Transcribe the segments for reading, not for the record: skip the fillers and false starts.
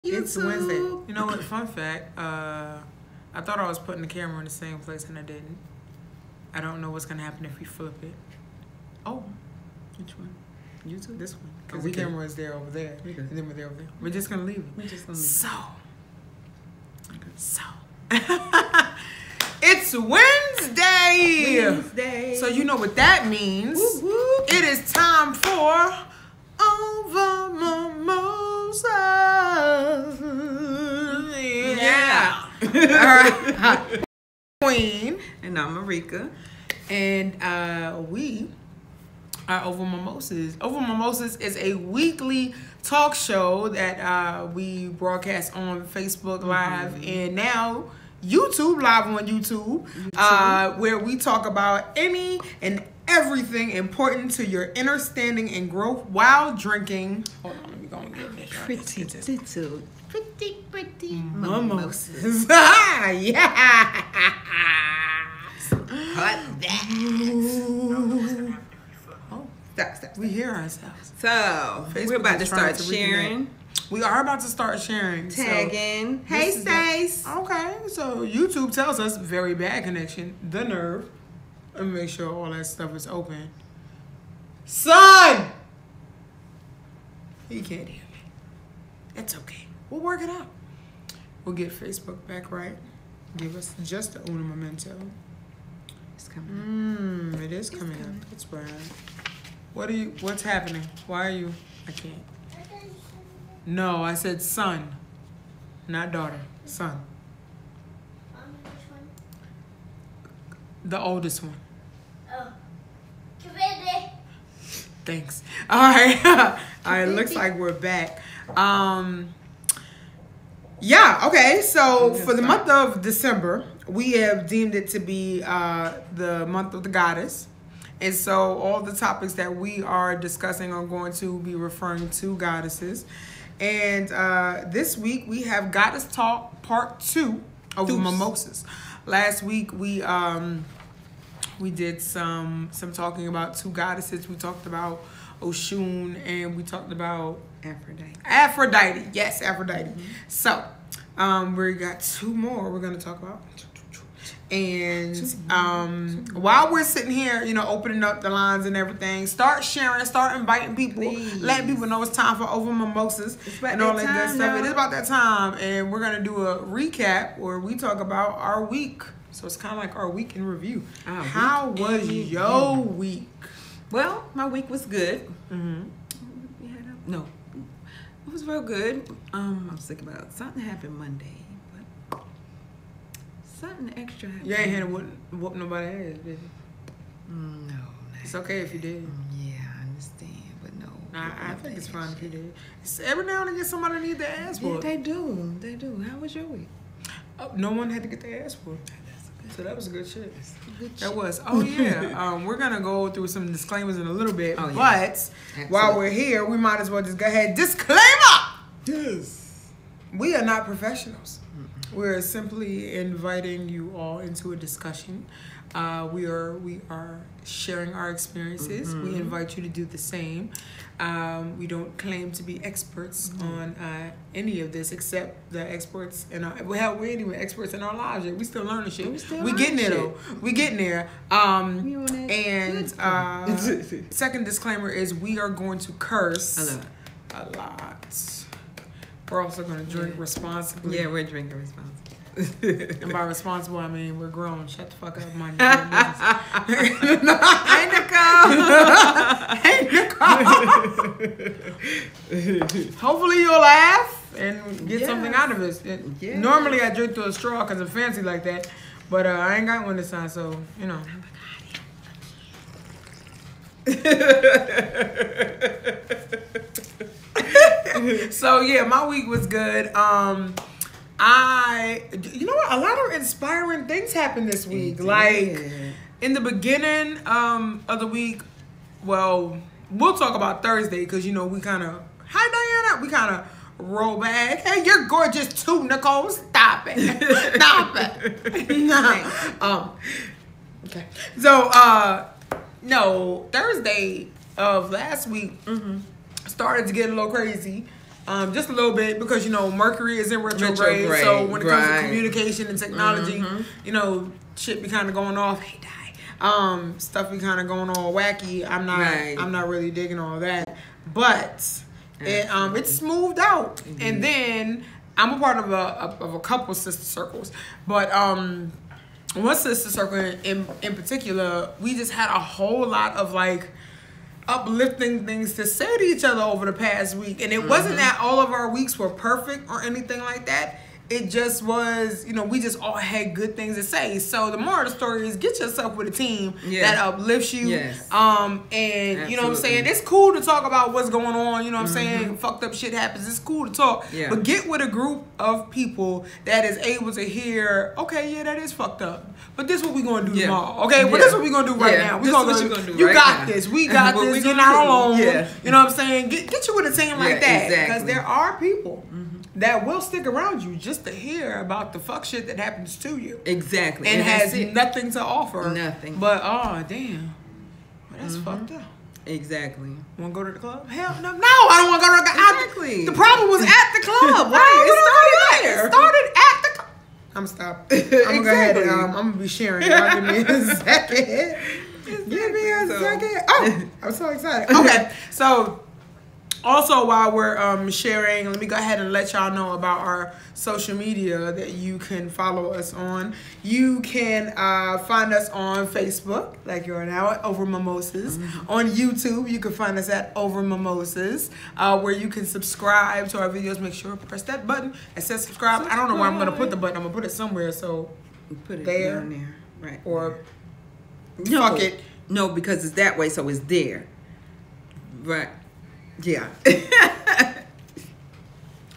It's Wednesday. You know what? Fun fact. I thought I was putting the camera in the same place and I didn't. I don't know what's gonna happen if we flip it. Oh, Which one? YouTube. This one. Because the camera is there over there, and then we're there over there. We're just gonna leave it. We're just gonna leave So, it's Wednesday. Wednesday. So you know what that means. Woo, woo. It is time for Over Mimosas. Yeah. All right. Queen. And I'm Marika. And we are Over Mimosas. Over Mimosas is a weekly talk show that we broadcast on Facebook Live and now YouTube, live on YouTube. Where we talk about any and everything important to your understanding and growth while drinking. Hold on, let me go and get this. Pretty Mimosas. Yeah. Cut that. Oh, Stop. we hear ourselves. So, we're about to start sharing. We are about to start sharing. Tagging. So, Hey, Stace. Okay, so YouTube tells us very bad connection. The nerve. Let me make sure all that stuff is open. Son! He can't hear me. It's okay. We'll work it out. We'll get Facebook back right. Give us just a uno momento. It's coming. It is coming up. That's right. What's happening? Why are you? I can't. No, I said son. Not daughter. Son. Which one? The oldest one. Oh. Kavede. Thanks. All right. All right. Looks like we're back. Yeah. Okay. So for the month of December, we have deemed it to be the month of the goddess. And so all the topics that we are discussing are going to be referring to goddesses. And this week we have Goddess Talk Part 2 over Mimosas. Last week we did some talking about two goddesses. We talked about Oshun and we talked about Aphrodite. Yes, Aphrodite. So we got two more we're gonna talk about. And while we're sitting here, opening up the lines and everything, start sharing, start inviting people, letting people know it's time for Over Mimosas and all that good stuff. It is about that time, and we're gonna do a recap where we talk about our week. So it's kind of like our week in review. How was your week? Well, my week was good. Mm-hmm. No, it was real good. I was thinking about something happened Monday, but something extra happened. You ain't had to whoop nobody ass, did you? No. It's okay if you did. Yeah, I understand, but no. I think it's fine if you did. Every now and again, somebody need their ass whooped. Yeah, they do. They do. How was your week? Oh, no one had to get their ass whooped. So that was good shit. Good That shit. was. Oh, yeah. We're going to go through some disclaimers in a little bit. Oh, yeah. But Absolutely. while we're here, we might as well just go ahead. Disclaimer! Yes. We are not professionals. We're simply inviting you all into a discussion. We are sharing our experiences. We invite you to do the same. We don't claim to be experts on any of this, except the experts in our. Well, we ain't even experts in our lives yet. We still learning shit. We getting there though. We getting there. And second disclaimer is we are going to curse a lot. We're also going to drink responsibly. Yeah, we're drinking responsibly. And by responsible, I mean we're grown. Shut the fuck up, mind. Hey, Nicole. Hopefully you'll laugh and get something out of it. Yeah. Normally I drink through a straw because I'm fancy like that, but I ain't got one this time, so So yeah, my week was good. You know what? A lot of inspiring things happened this week. Like in the beginning of the week, well, we'll talk about Thursday because we kind of, hi Diana, we kind of roll back. Hey, you're gorgeous too, Nicole. Stop it. Stop it. Okay. So no, Thursday of last week started to get a little crazy. just a little bit because Mercury is in retrograde. So when it comes to communication and technology, shit be kind of going off. Hey, die. Stuff be kind of going all wacky. I'm not really digging all that, but it's smoothed out. Mm-hmm. And then I'm a part of a couple sister circles, but one sister circle in particular, we just had a whole lot of like uplifting things to say to each other over the past week. And it wasn't that all of our weeks were perfect or anything like that. It just was, we just all had good things to say. So the moral of the story is get yourself with a team that uplifts you. Yes. And Absolutely. you know what I'm saying? It's cool to talk about what's going on. You know what I'm saying? Fucked up shit happens. It's cool to talk. Yeah. But get with a group of people that is able to hear, okay, yeah, that is fucked up. But this is what we're going to do tomorrow. Okay, well, this is what we're going to do right now. This is what you're going to do you right got now. this. We got this. You're not alone. Yeah. You know what I'm saying? Get you with a team like that. Exactly. Because there are people that will stick around you just to hear about the fuck shit that happens to you. Exactly. And has nothing to offer. Nothing. But, oh, damn. Well, that's fucked up. Exactly. Want to go to the club? Hell no. No, I don't want to go to the club. Exactly. The problem was at the club. It started at the club. I'm stopping. I'm going to go ahead and I'm going to be sharing. Y'all give me a second. Give me a second. Oh, I'm so excited. Okay, so also while we're sharing, let me go ahead and let y'all know about our social media that you can follow us on. You can find us on Facebook, like you're now at Over Mimosas. On YouTube, you can find us at Over Mimosas, where you can subscribe to our videos. Make sure to press that button and says subscribe. I don't know where I'm going to put the button. I'm going to put it somewhere. So put it there, down there. Right. Or no, fuck it. No, because it's that way, so it's there. Right. Yeah.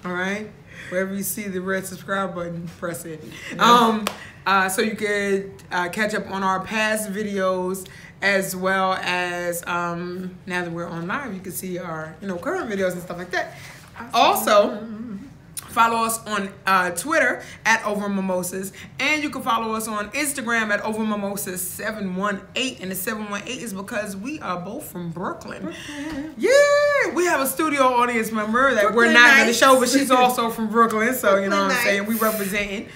All right. Wherever you see the red subscribe button, press it. So you could catch up on our past videos as well as now that we're on live, you can see our current videos and stuff like that. Also, follow us on Twitter at Over Mimosas, and you can follow us on Instagram at Over Mimosas 718. And the 718 is because we are both from Brooklyn. Yeah, we have a studio audience member that we're not going to show, but she's also from Brooklyn. So you know what I'm saying, we representing.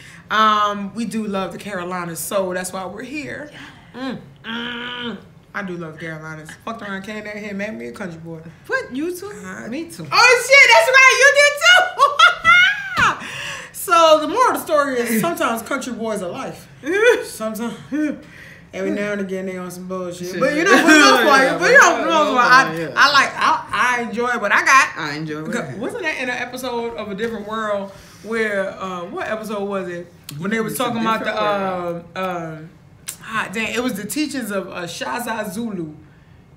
We do love the Carolinas, so that's why we're here. I do love the Carolinas. Fucked around, came down here, met me a country boy. What? You too? Me too. Oh shit, that's right, you did too. So the moral of the story is sometimes country boys are life. Sometimes, every now and again they on some bullshit. But for the most part, I enjoy what I got. I enjoy what I got. Wasn't that in an episode of A Different World where what episode was it? When they was talking about the it was the teachings of Shaza Zulu.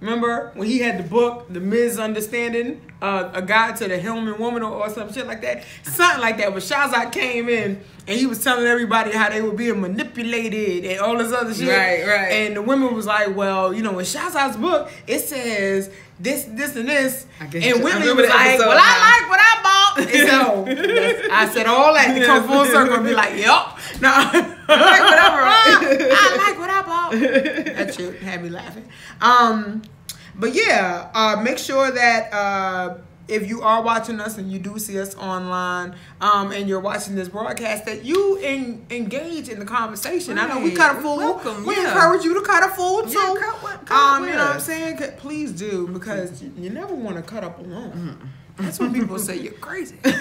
Remember when he had the book, The Misunderstanding, a guide to the human woman or some shit like that? Something like that. But Shazak came in and he was telling everybody how they were being manipulated and all this other shit. Right. And the women was like, well, in Shazak's book, it says this, and this. And Whitney was like, well, I like what I bought. And so I said all that to come full circle and be like, yup. No, I like what I bought. That shit had me laughing. But yeah, make sure that if you are watching us and you do see us online, and you're watching this broadcast, that you engage in the conversation. Right. I know we cut a fool. Welcome, we encourage you to cut a fool too. Yeah, cut you know what I'm saying? Please do, because you never want to cut up alone. That's when people say you're crazy. I'm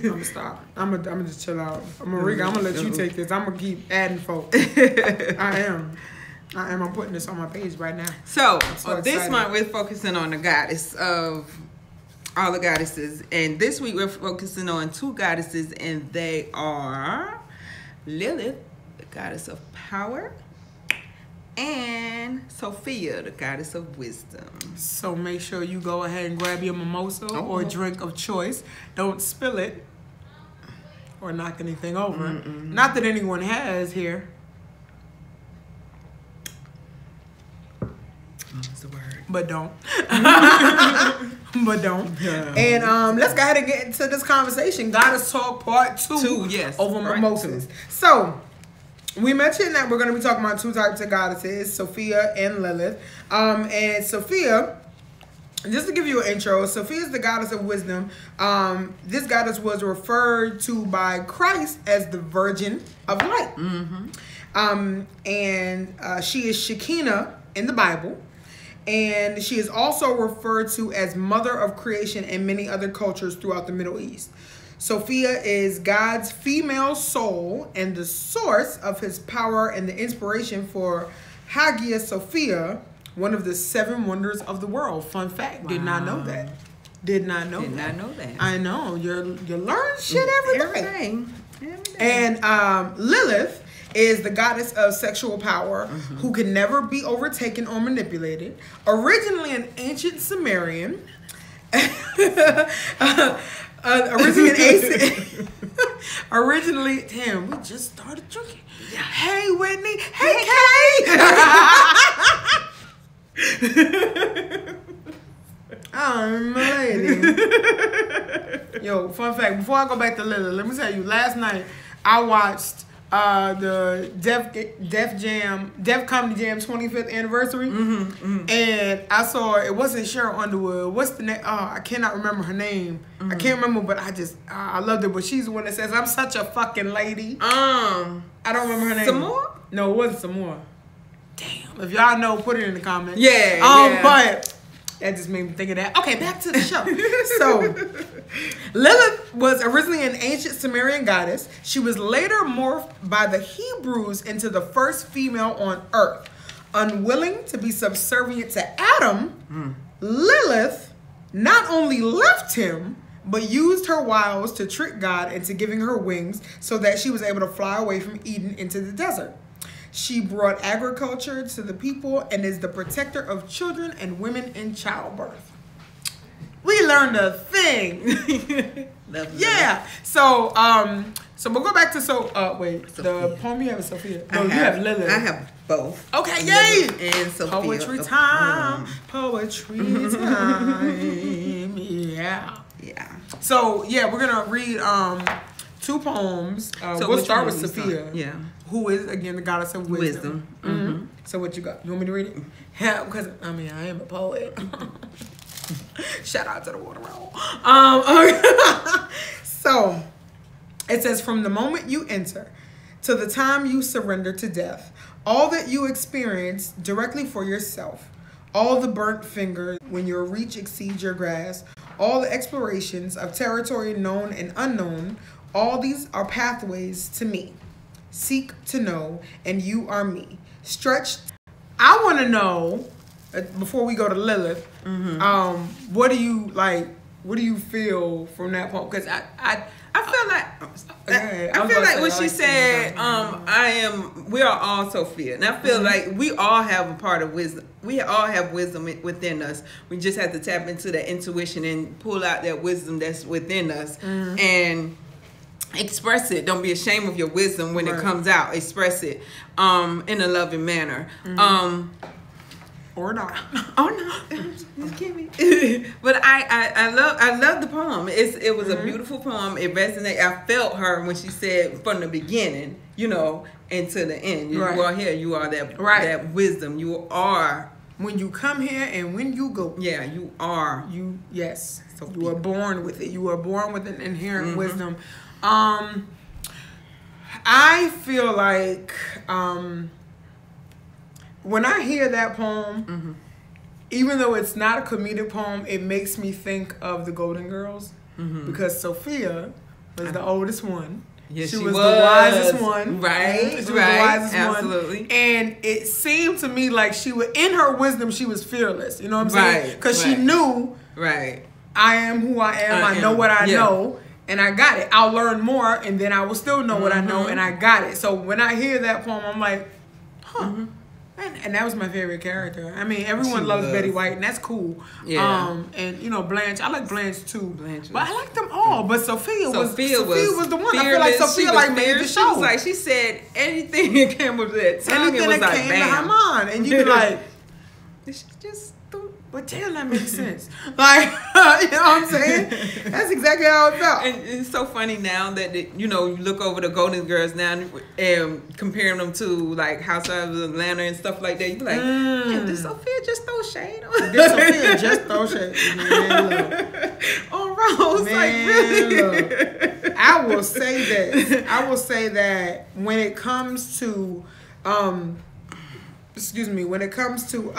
gonna stop. I'm gonna just chill out. Marika, I'm gonna let you take this. I'm gonna keep adding folk. I am. I'm putting this on my page right now. So this month we're focusing on the goddess of all the goddesses, and this week we're focusing on two goddesses, and they are Lilith, the goddess of power, and Sophia, the goddess of wisdom. So make sure you go ahead and grab your mimosa or drink of choice. Don't spill it or knock anything over. Not that anyone has here. That's the word. But don't. But don't. Yeah. And let's go ahead and get into this conversation. Goddess Talk Part 2. Yes. Over Mimosas. So we mentioned that we're going to be talking about two types of goddesses, Sophia and Lilith. And Sophia just to give you an intro, Sophia is the goddess of wisdom. This goddess was referred to by Christ as the Virgin of Light. And she is Shekinah in the Bible. And she is also referred to as Mother of Creation in many other cultures throughout the Middle East. Sophia is God's female soul and the source of his power and the inspiration for Hagia Sophia, one of the 7 wonders of the world. Fun fact. Wow. Did not know that. Did not know that. I know. You learn shit every day. And Lilith is the goddess of sexual power who can never be overtaken or manipulated. Originally an ancient Sumerian. Originally, damn, we just started drinking. Hey, Whitney. Hey, Kay. Oh, my lady. Yo, fun fact. Before I go back to Lily, let me tell you. Last night, I watched the Def Comedy Jam 25th anniversary, and I saw it wasn't Cheryl Underwood. What's the name? Oh, I cannot remember her name. I can't remember, but I loved it. But she's the one that says, "I'm such a fucking lady." I don't remember her name. Samora? No, it wasn't Samora. Damn. If y'all know, put it in the comments. Yeah. But that just made me think of that. Okay, back to the show. So, Lilith was originally an ancient Sumerian goddess. She was later morphed by the Hebrews into the first female on earth. Unwilling to be subservient to Adam, Lilith not only left him, but used her wiles to trick God into giving her wings so that she was able to fly away from Eden into the desert. She brought agriculture to the people and is the protector of children and women in childbirth. We learned a thing. Yeah. So we'll go back to Sophia. The poem you have is Sophia. No, you have Lilith. I have both. Okay, yay! And Sophia. Poetry time. Poetry time. Yeah. So we're gonna read 2 poems. We'll start with Sophia. Yeah. Who is, again, the goddess of wisdom. So what you got? You want me to read it? Yeah, because, I mean, I am a poet. Shout out to the water roll. So, it says, from the moment you enter to the time you surrender to death, all that you experience directly for yourself, all the burnt fingers when your reach exceeds your grasp, all the explorations of territory known and unknown, all these are pathways to me. Seek to know, and you are me. Stretched. I want to know, before we go to Lilith, what do you like? What do you feel from that poem? Because I feel like when she said, we are all Sophia. And I feel like we all have a part of wisdom. We all have wisdom within us. We just have to tap into that intuition and pull out that wisdom that's within us and express it. Don't be ashamed of your wisdom when it comes out. Express it in a loving manner. Or not. Oh no. Just kidding. But I love the poem. It was a beautiful poem. It resonated. I felt her when she said from the beginning, and to the end. You are here. You are that wisdom. You are when you come here and when you go. Yeah, you are. Yes. So you are born with it. You are born with an inherent wisdom. I feel like when I hear that poem, even though it's not a comedic poem, it makes me think of the Golden Girls because Sophia was the oldest one. Yes, she was the wisest one. Right. She was the wisest absolutely. one. And it seemed to me like in her wisdom, she was fearless. You know what I'm saying? Because she knew, I am who I am. I know what I know. And I got it. I'll learn more, and then I will still know what I know, and I got it. So when I hear that poem, I'm like, And that was my favorite character. I mean, everyone loves Betty White, and that's cool. Yeah. And Blanche. I like Blanche too. But I like them all. But Sophia was the one. Fearless. I feel like Sophia made the show. She said anything that came with that tongue. Anything that came to her mind, and you be like, it's just. But damn, that makes sense. Like, you know what I'm saying? That's exactly how it felt. And it's so funny now that, you look over the Golden Girls now and comparing them to, like, Housewives of Atlanta and stuff like that. You be like, man, did Sophia just throw shade on? Did Sophia just throw shade? Man, look. On Rose, Man, like, really? look. I will say this. I will say that when it comes to, when it comes to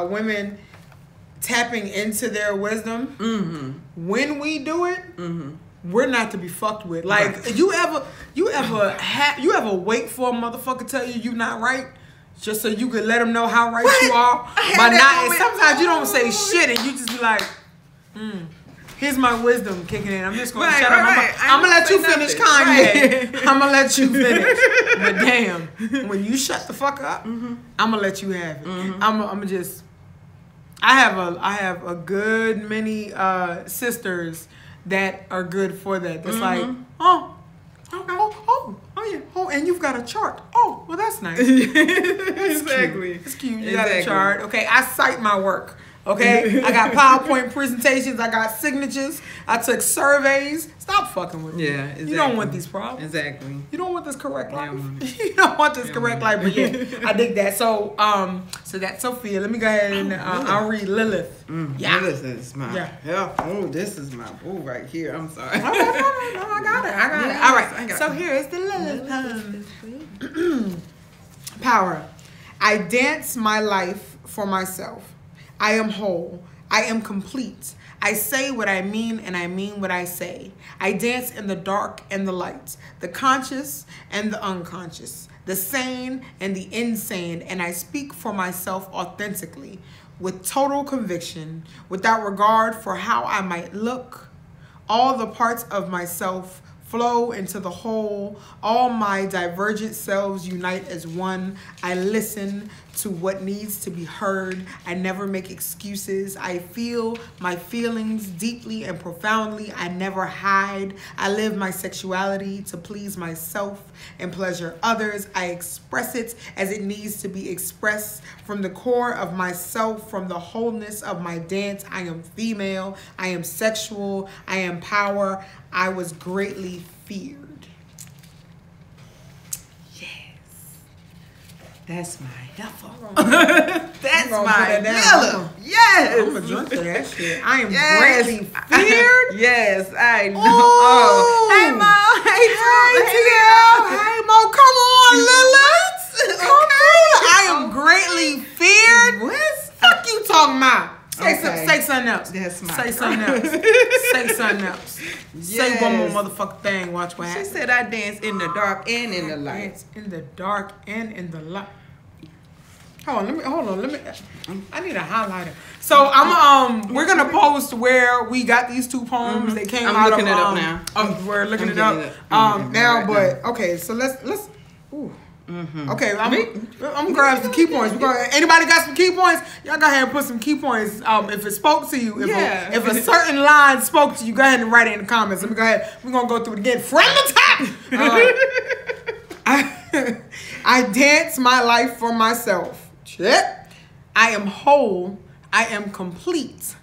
women tapping into their wisdom, when we do it, we're not to be fucked with. Like, right. you ever wait for a motherfucker tell you not right, just so you could let them know how right you are. But not. Sometimes you don't say shit, and you just be like, here's my wisdom kicking in. I'm just gonna shut up. I'm gonna let you finish, Kanye. Right. I'm gonna let you finish. But damn, when you shut the fuck up, I'm gonna let you have it. I'm gonna just. I have a good many sisters that are good for that. That's like, oh, yeah, and you've got a chart. Oh, well, that's nice. Exactly. It's cute. You got a chart. Okay, I cite my work. Okay, I got PowerPoint presentations. I got signatures. I took surveys. Stop fucking with me. Yeah, exactly. You don't want these problems. Exactly. You don't want this correct life. You don't want this correct life. But yeah, I dig that. So, so that's Sophia. Let me go ahead and I'll read Lilith. Yeah. Lilith is my. Oh, this is my boo right here. I'm sorry. No, I got it. All right. So here is the Lilith. Power. I dance my life for myself. I am whole. I am complete. I say what I mean and I mean what I say. I dance in the dark and the light, the conscious and the unconscious, the sane and the insane, and I speak for myself authentically, with total conviction, without regard for how I might look. All the parts of myself flow into the whole. All my divergent selves unite as one. I listen to what needs to be heard. I never make excuses. I feel my feelings deeply and profoundly. I never hide. I live my sexuality to please myself and pleasure others. I express it as it needs to be expressed from the core of myself, from the wholeness of my dance. I am female. I am sexual. I am power. I was greatly feared. That's my heifer. That's my Lilith. Yes. I'm gonna drink to that shit. I am greatly feared. Yes, I know. Oh. Hey, Mo. Hey, Mo. Come on, Lilith. Come on. I am greatly feared. What? Fuck you talking about? Okay. Say something else. That's my Say something else. Say something else. Yes. Say one more motherfucking thing. Watch what happens. She said I dance in the dark and in the light. Dance in the dark and in the light. Hold on. Let me. I need a highlighter. So we're gonna post where we got these two poems. They came out of. I'm looking it up now. We're looking it up now. But okay, so let's. Ooh. Okay, I'm gonna grab some key points. Anybody got some key points? Y'all go ahead and put some key points. If it spoke to you, if a certain line spoke to you, go ahead and write it in the comments. Let me go ahead. We're gonna go through it again from the top. I dance my life for myself. Shit. I am whole. I am complete.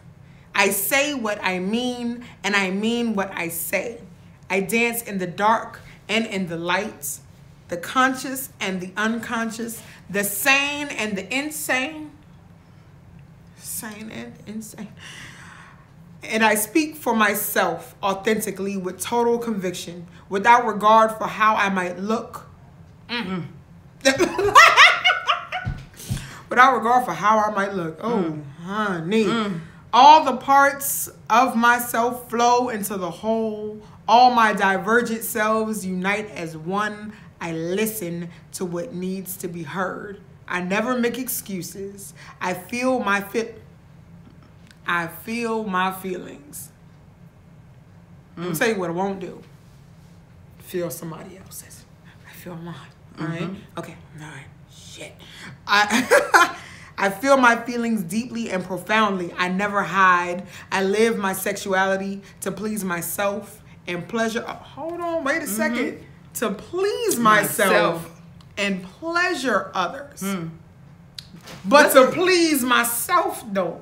I say what I mean, and I mean what I say. I dance in the dark and in the light, the conscious and the unconscious, the sane and the insane. Sane and insane. And I speak for myself authentically with total conviction, without regard for how I might look. Without regard for how I might look. Oh, honey. All the parts of myself flow into the whole. All my divergent selves unite as one. I listen to what needs to be heard. I never make excuses. I feel my feelings. I'll tell you what I won't do. Feel somebody else's. I feel mine. All right? Okay. All right. Shit. I feel my feelings deeply and profoundly. I never hide. I live my sexuality to please myself and pleasure. Hold on. Wait a second. To please myself and pleasure others. But to please myself, though.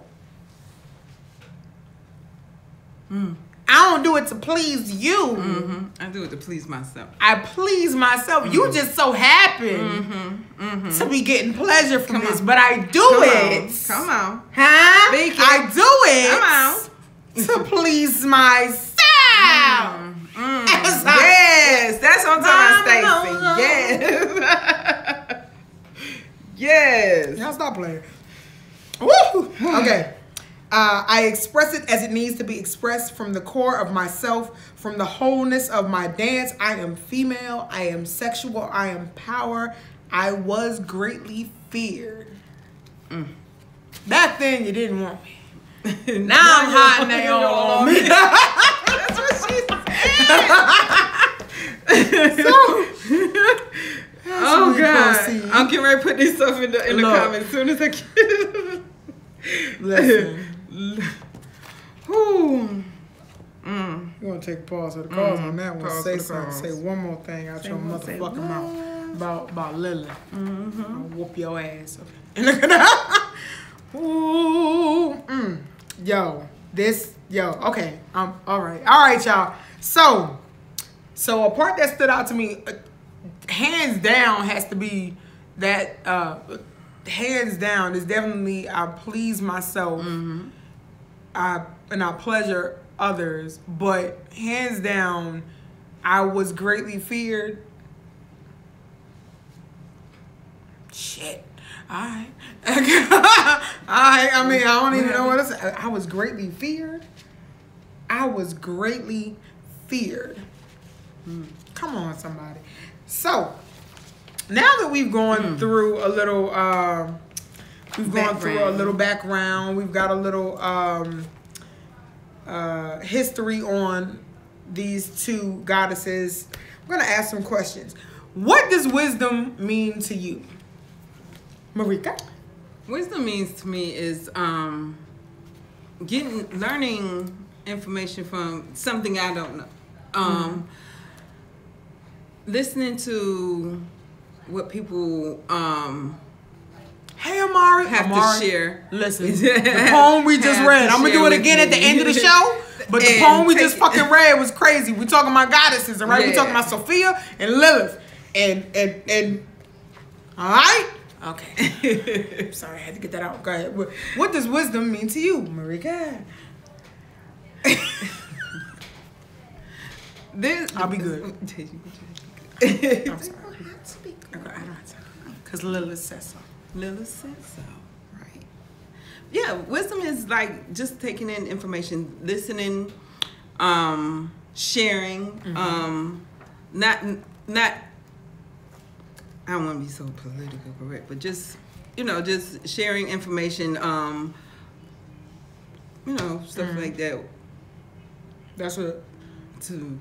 I don't do it to please you. Mm-hmm. I do it to please myself. I please myself. You just so happen to be getting pleasure from this, but I do it. Come on. Huh? Speak it. I do it. Come to please myself. Yes, that's what I'm talking about, Stacey. Yes. Yes. Y'all stop playing. Woo! Okay. I express it as it needs to be expressed from the core of myself, from the wholeness of my dance. I am female. I am sexual. I am power. I was greatly feared. That thing you didn't want me. Now I'm hot and they all on me. That's what she said. Oh God! Proceed. I'm getting ready to put this stuff in the comments as soon as I can. Listen. Whew. You're gonna take a pause for the cause on that one. Pause Say for the something. cause. Say one more thing out your motherfucking mouth about Lily. I'll whoop your ass. Okay. Ooh. Okay. All right, y'all. So a part that stood out to me, hands down, has to be that. Hands down is definitely I please myself. And I pleasure others, but hands down, I was greatly feared. Shit. Alright. I mean, I don't even know what to say. I was greatly feared. I was greatly feared. Come on, somebody. So, now that we've gone through a little, background. We've got a little history on these two goddesses. I'm gonna ask some questions. What does wisdom mean to you, Marika? Wisdom means to me is learning information from something I don't know. Listening to what people Hey, Amari. to share. Listen, the poem we just read. I'm gonna do it again at the end of the show. But the poem we just fucking read was crazy. We talking about goddesses, all right? Yeah. We talking about Sophia and Lilith, and all right. Okay. Sorry, I had to get that out. Go ahead. What does wisdom mean to you, Marika? I'll be good. I'm sorry. Because Lilith says so. Lilith said so. Right. Yeah, wisdom is like just taking in information, listening, sharing, not I don't want to be so politically correct, but just just sharing information, stuff like that. That's what. To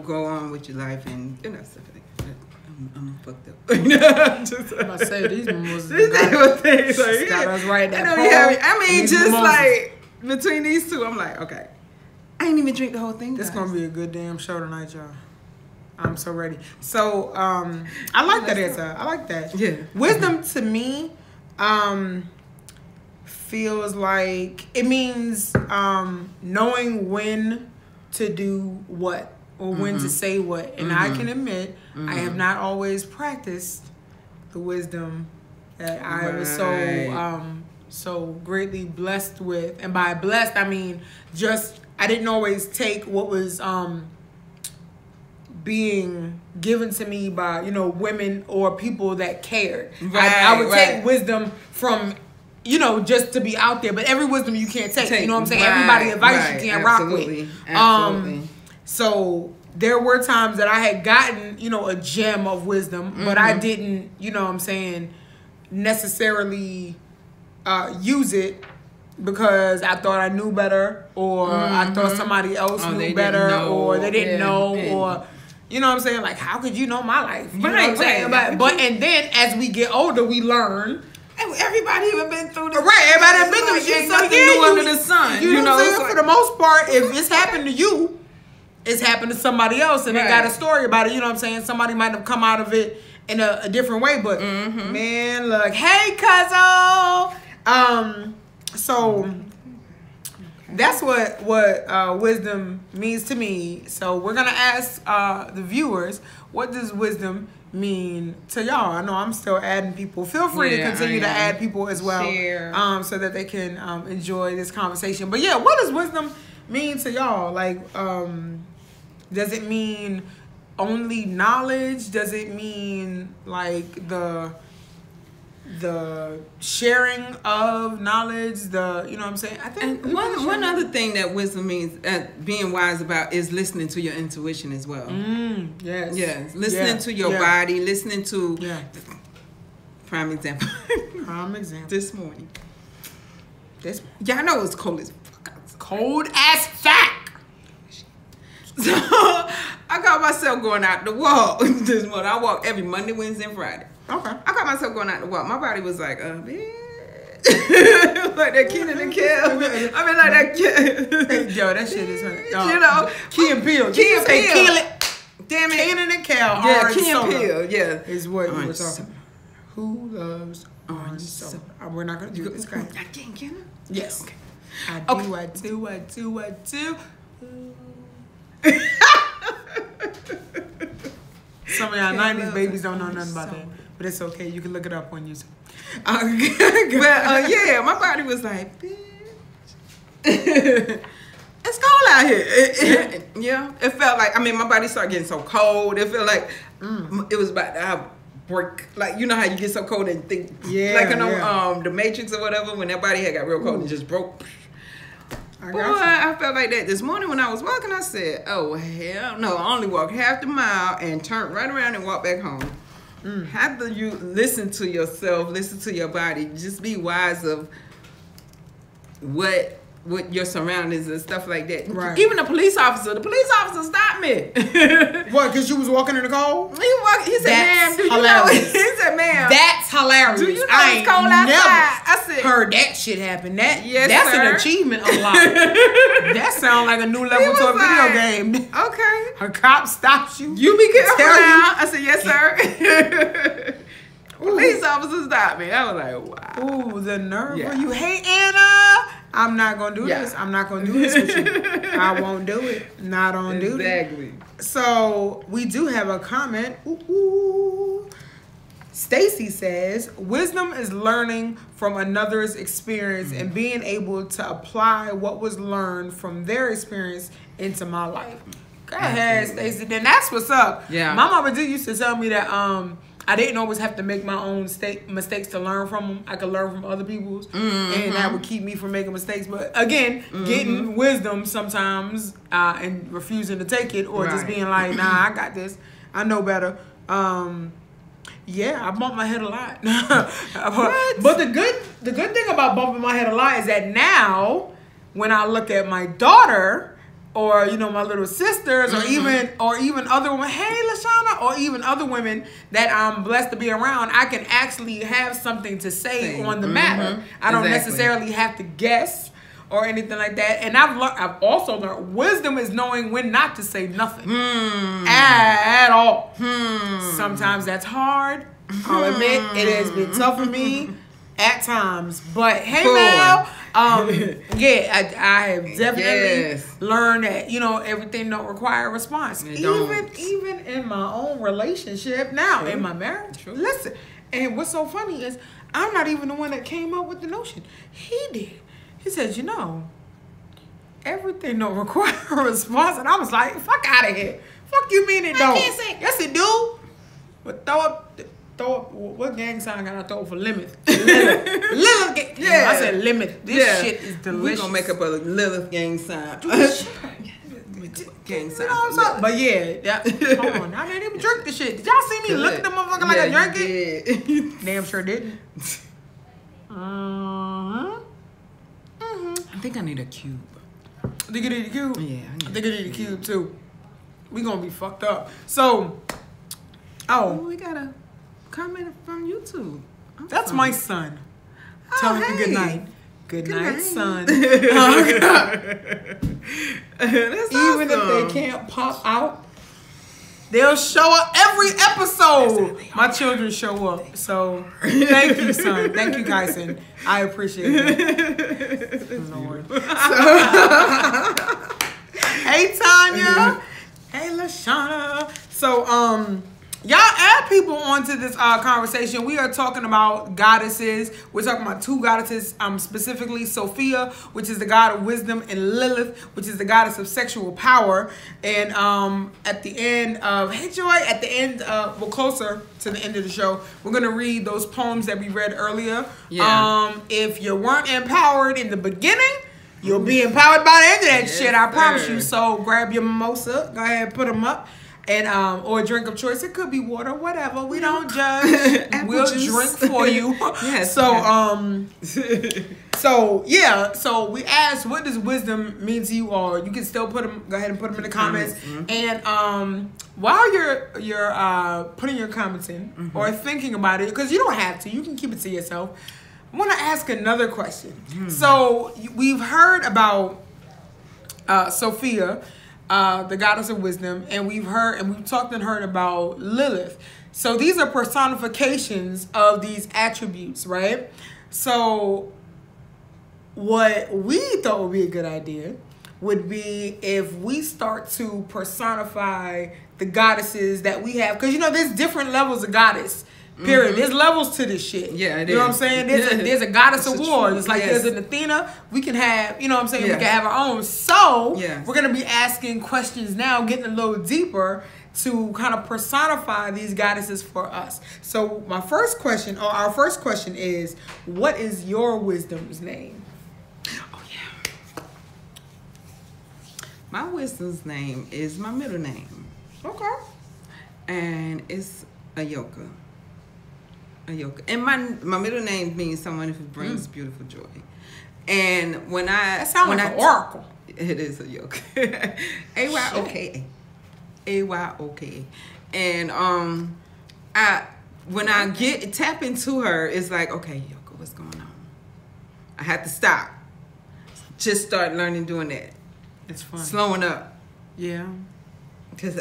go on with your life and stuff like that. I'm fucked up. I say these mimosas got us right at that point. I mean, just mimosas. Like between these two, I'm like, okay, I ain't even drink the whole thing. This gonna be a good damn show tonight, y'all. I'm so ready. So I like that answer. I like that. Yeah. Wisdom to me feels like it means knowing when to do what or when to say what. And I can admit I have not always practiced the wisdom that I was so greatly blessed with. And by blessed, I mean just I didn't always take what was being given to me by women or people that cared. I would take wisdom from just to be out there, but every wisdom you can't take. You know what I'm saying? Everybody advice you can't rock with. Absolutely. So there were times that I had gotten a gem of wisdom, but I didn't necessarily use it because I thought I knew better, or I thought somebody else knew better, or they didn't know, or like, how could you know my life? You know what I'm saying? But and then as we get older, we learn. Everybody even been through this. Right, everybody have been through shit. So new under the sun. You know what I'm saying? For the most part, if it's happened to you, it's happened to somebody else, and they got a story about it. You know what I'm saying? Somebody might have come out of it in a different way, but man, look, hey, cuzzo. So that's what wisdom means to me. So we're gonna ask the viewers, what does wisdom mean to y'all? I know I'm still adding people. Feel free to continue to add people as well, so that they can enjoy this conversation. But yeah, what does wisdom mean to y'all? Like, does it mean only knowledge? Does it mean like the sharing of knowledge? You know what I'm saying? I think one other thing that wisdom means, being wise about, is listening to your intuition as well. Yes. Listening to your body, listening to prime example. This morning. Y'all know it's cold as fuck. Cold as fuck. So I caught myself going out to walk this morning. I walk every Monday, Wednesday, and Friday. Okay. I caught myself going out to walk. My body was like, bitch. Like that Keenan and Kel. I mean, like that. Yo, that shit is funny. You know, Key and Peele. Key and Peele. Kill it. Damn it. Keenan and Kel. Yeah, Key and Peele. Yeah. Is what we were talking about. Who loves orange soda? We're not going to do this, guys. I can't get it? Yes. Okay. I do. Some of y'all 90s babies don't know nothing about that. But it's okay. You can look it up on YouTube. But yeah, my body was like, bitch. It's cold out here. It felt like, my body started getting so cold. It felt like it was about to break. Like, you know how you get so cold and think, like the Matrix or whatever, when that body had got real cold and just broke. I felt like that this morning when I was walking. I said, oh, hell no. I only walked half the mile and turned right around and walked back home. How do you listen to yourself, listen to your body? Just be wise of what your surroundings and stuff like that. Right. Even the police officer stopped me. What, because you was walking in the cold? He said, ma'am, do you know? He said, ma'am. That's hilarious. Do you know it's cold outside? I said, heard that shit happen. That's sir. an achievement unlocked. That sounds like a new level to a video game. Okay. A cop stops you. You be careful now. I said, yes, sir. Police officer stopped me. I was like, wow. Ooh, the nerve. Yeah. You hate Anna. I'm not going to do this. I'm not going to do this with you. I won't do it. Not on duty. Exactly. So we do have a comment. Stacy says, wisdom is learning from another's experience and being able to apply what was learned from their experience into my life. Go ahead, Stacy. Then that's what's up. Yeah. My mama used to tell me that I didn't always have to make my own mistakes to learn from them. I could learn from other people's, and that would keep me from making mistakes. But again, getting wisdom sometimes and refusing to take it, or just being like, nah, I got this. I know better. Yeah, I bump my head a lot. But the good thing about bumping my head a lot is that now, when I look at my daughter, or my little sisters, or even other women, hey Lashana, or even other women that I'm blessed to be around, I can actually have something to say on the matter. I don't necessarily have to guess or anything like that. And I've also learned wisdom is knowing when not to say nothing at all. Sometimes that's hard. I'll admit it has been tough for me at times. But hey, Mel. I have definitely learned that everything don't require a response. Even in my own relationship now, in my marriage. Listen, and what's so funny is I'm not even the one that came up with the notion. He did. He said, everything don't require a response, and I was like, fuck out of here. Fuck you mean it don't? I can't say. Yes it do. But throw up. What gang sign can I throw for Lilith? Lilith. Yeah, I said Lilith. This shit is delicious. We're gonna make up a Lilith gang sign. Gang sign. But yeah, hold on. I didn't even drink the shit. Did y'all see me look at the motherfucker like I drank it? Damn sure didn't. I think I need a cube. Think you need a cube? Yeah. I think I need a cube too. We gonna be fucked up. So, we got a comment from YouTube. That's my son. Tell him good night. Good night, son. That's Even if they can't pop out, They'll show up every episode. My children show up. So thank you, son. Thank you, Kyson. I appreciate it. Lord. Hey, Tanya. Hey, Lashana. So, y'all add people onto this conversation. We are talking about goddesses. We're talking about two goddesses, specifically Sophia, which is the god of wisdom, and Lilith, which is the goddess of sexual power. And at the end of, hey Joy, at the end, we're closer to the end of the show, we're going to read those poems that we read earlier. Yeah. If you weren't empowered in the beginning, you'll be empowered by the end of that shit, I promise you. So grab your mimosa, go ahead and put them up. And or a drink of choice. It could be water, whatever. We don't judge. We'll drink for you. Yes. So So we asked, what does wisdom mean to you all? You can still go ahead and put them in the comments. And while you're putting your comments in or thinking about it, because you don't have to, you can keep it to yourself. I want to ask another question. So we've heard about Sophia, the goddess of wisdom, and we've talked and heard about Lilith. So these are personifications of these attributes, right? So what we thought would be a good idea would be if we start to personify the goddesses that we have, because there's different levels of goddess. Period. There's levels to this shit. Yeah, it is. You know what I'm saying? There's a goddess of war. It's like there's an Athena. We can have, you know what I'm saying? We can have our own. So we're going to be asking questions now, getting a little deeper to kind of personify these goddesses for us. So our first question is, what is your wisdom's name? Oh, yeah. My wisdom's name is my middle name. Okay. And it's Ayoka. And my middle name means someone who brings beautiful joy. And that sounds like an oracle. It is Ayoka. A-Y-O-K-A. A-Y-O-K-A. And when I tap into her, it's like, okay, Ayoka, what's going on? I have to stop. Just start learning doing that. It's fun. Slowing up. Yeah. Because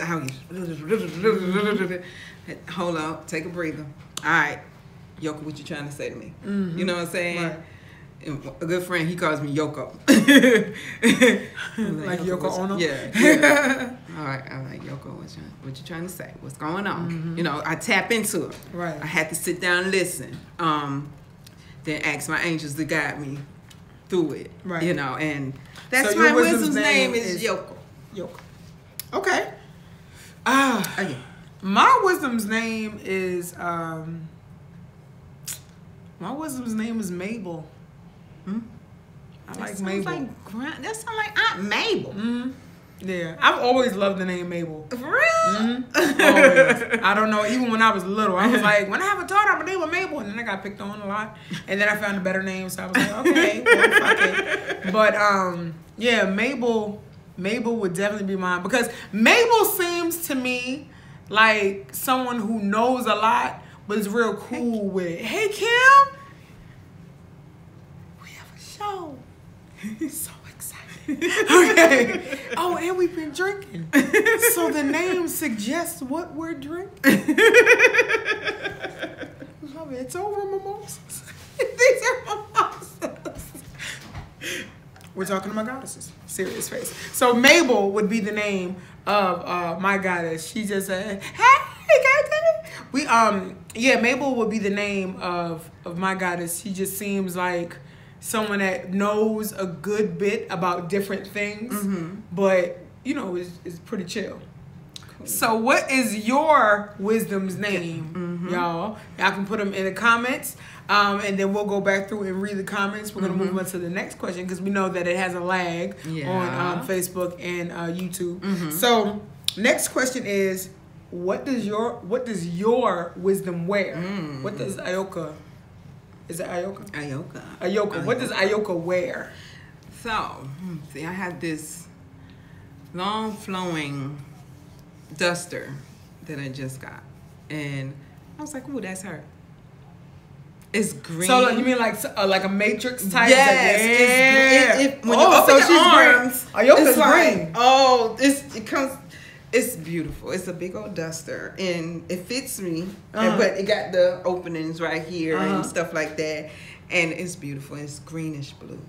hold on, take a breather. All right. Yoko, what you trying to say to me? You know what I'm saying? Right. And a good friend, he calls me Yoko. Like Yoko Ono? Yeah. All right. I'm like, Yoko, what you trying to say? What's going on? I tap into it. Right. I had to sit down and listen. Then ask my angels to guide me through it. Right. And that's my wisdom's name is Yoko. Yoko. Okay. My wisdom's name is Mabel. I like Mabel. That sounds like Aunt Mabel. Yeah, I've always loved the name Mabel. For real? Always. I don't know. Even when I was little, I was like, when I have a daughter, I'm gonna name her Mabel, and then I got picked on a lot. And then I found a better name, so I was like, okay, well, fuck it. But yeah, Mabel would definitely be mine, because Mabel seems to me like someone who knows a lot, but is real cool with it. Hey, Kim, we have a show. So excited. Okay. Oh, and we've been drinking. So the name suggests what we're drinking. It's over, mimosas. These are mimosas. We're talking about goddesses. Serious face. So Mabel would be the name of my goddess. She just said, hey, goddess. Mabel would be the name of my goddess. She just seems like someone that knows a good bit about different things, but is pretty chill. Cool. So what is your wisdom's name, y'all? Y'all can put them in the comments. And then we'll go back through and read the comments. We're going to move on to the next question, because we know that it has a lag on Facebook and YouTube. So next question is, what does your wisdom wear? What does Ayoka? Is it Ayoka? Ayoka. What does Ayoka wear? So, see, I have this long flowing duster that I just got. And I was like, ooh, that's her. It's green. So you mean like a matrix type? Yes. When you open your arms, Ayoka's it's like, green. Oh, it comes. It's beautiful. It's a big old duster, and it fits me. But it got the openings right here and stuff like that, and it's beautiful. It's greenish blue.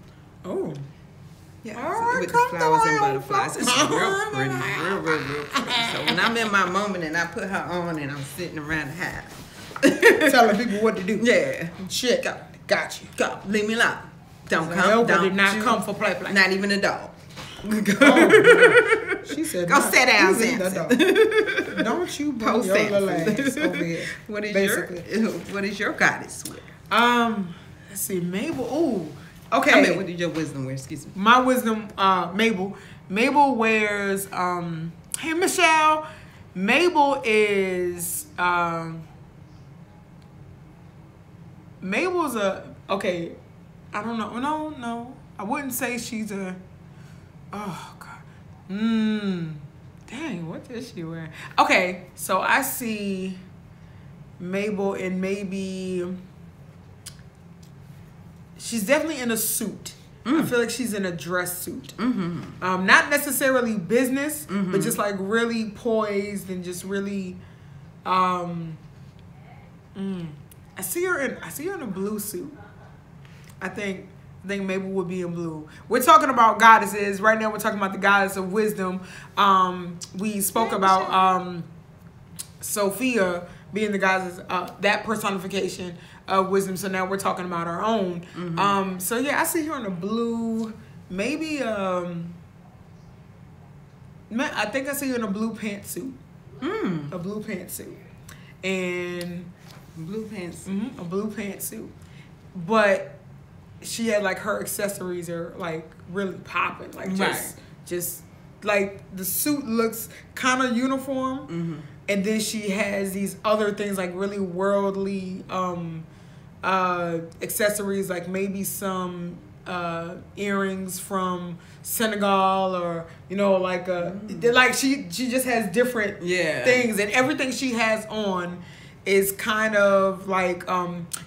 Oh. Yeah, Right, with the flowers and butterflies. It's real pretty, real pretty. So when I'm in my moment and I put her on and I'm sitting around the house, telling people what to do. Yeah, Shit. Got you. go, leave me alone. Don't So come. Elba Don't did not you- come for play. Not even a dog. Oh, she said, Go sit down, even the Samson. dog. Don't you bring Post your little Samson. ass over here. What is basically. what is your goddess wear? Let's see, Mabel. Ooh, okay. I mean, what did your wisdom wear? Excuse me. My wisdom, Mabel. Mabel wears. Hey, Michelle. Mabel is. Mabel's okay. I don't know. No. I wouldn't say she's a. Oh God. Dang. What is she wearing? Okay, so I see Mabel in maybe. She's definitely in a suit. I feel like she's in a dress suit. Not necessarily business, but just like really poised and just really. I see her in a blue suit. I think Mabel would be in blue. We're talking about goddesses right now. We're talking about the goddess of wisdom. We spoke about Sophia being the goddess, that personification of wisdom. So now we're talking about our own. So yeah, I see her in a blue. Maybe I think I see her in a blue pantsuit. A blue pantsuit. And Blue pants. a blue pantsuit. But she had like her accessories are like really popping. Like just like the suit looks kind of uniform. And then she has these other things like really worldly accessories, like maybe some earrings from Senegal, or like she just has different things, and everything she has on is kind of like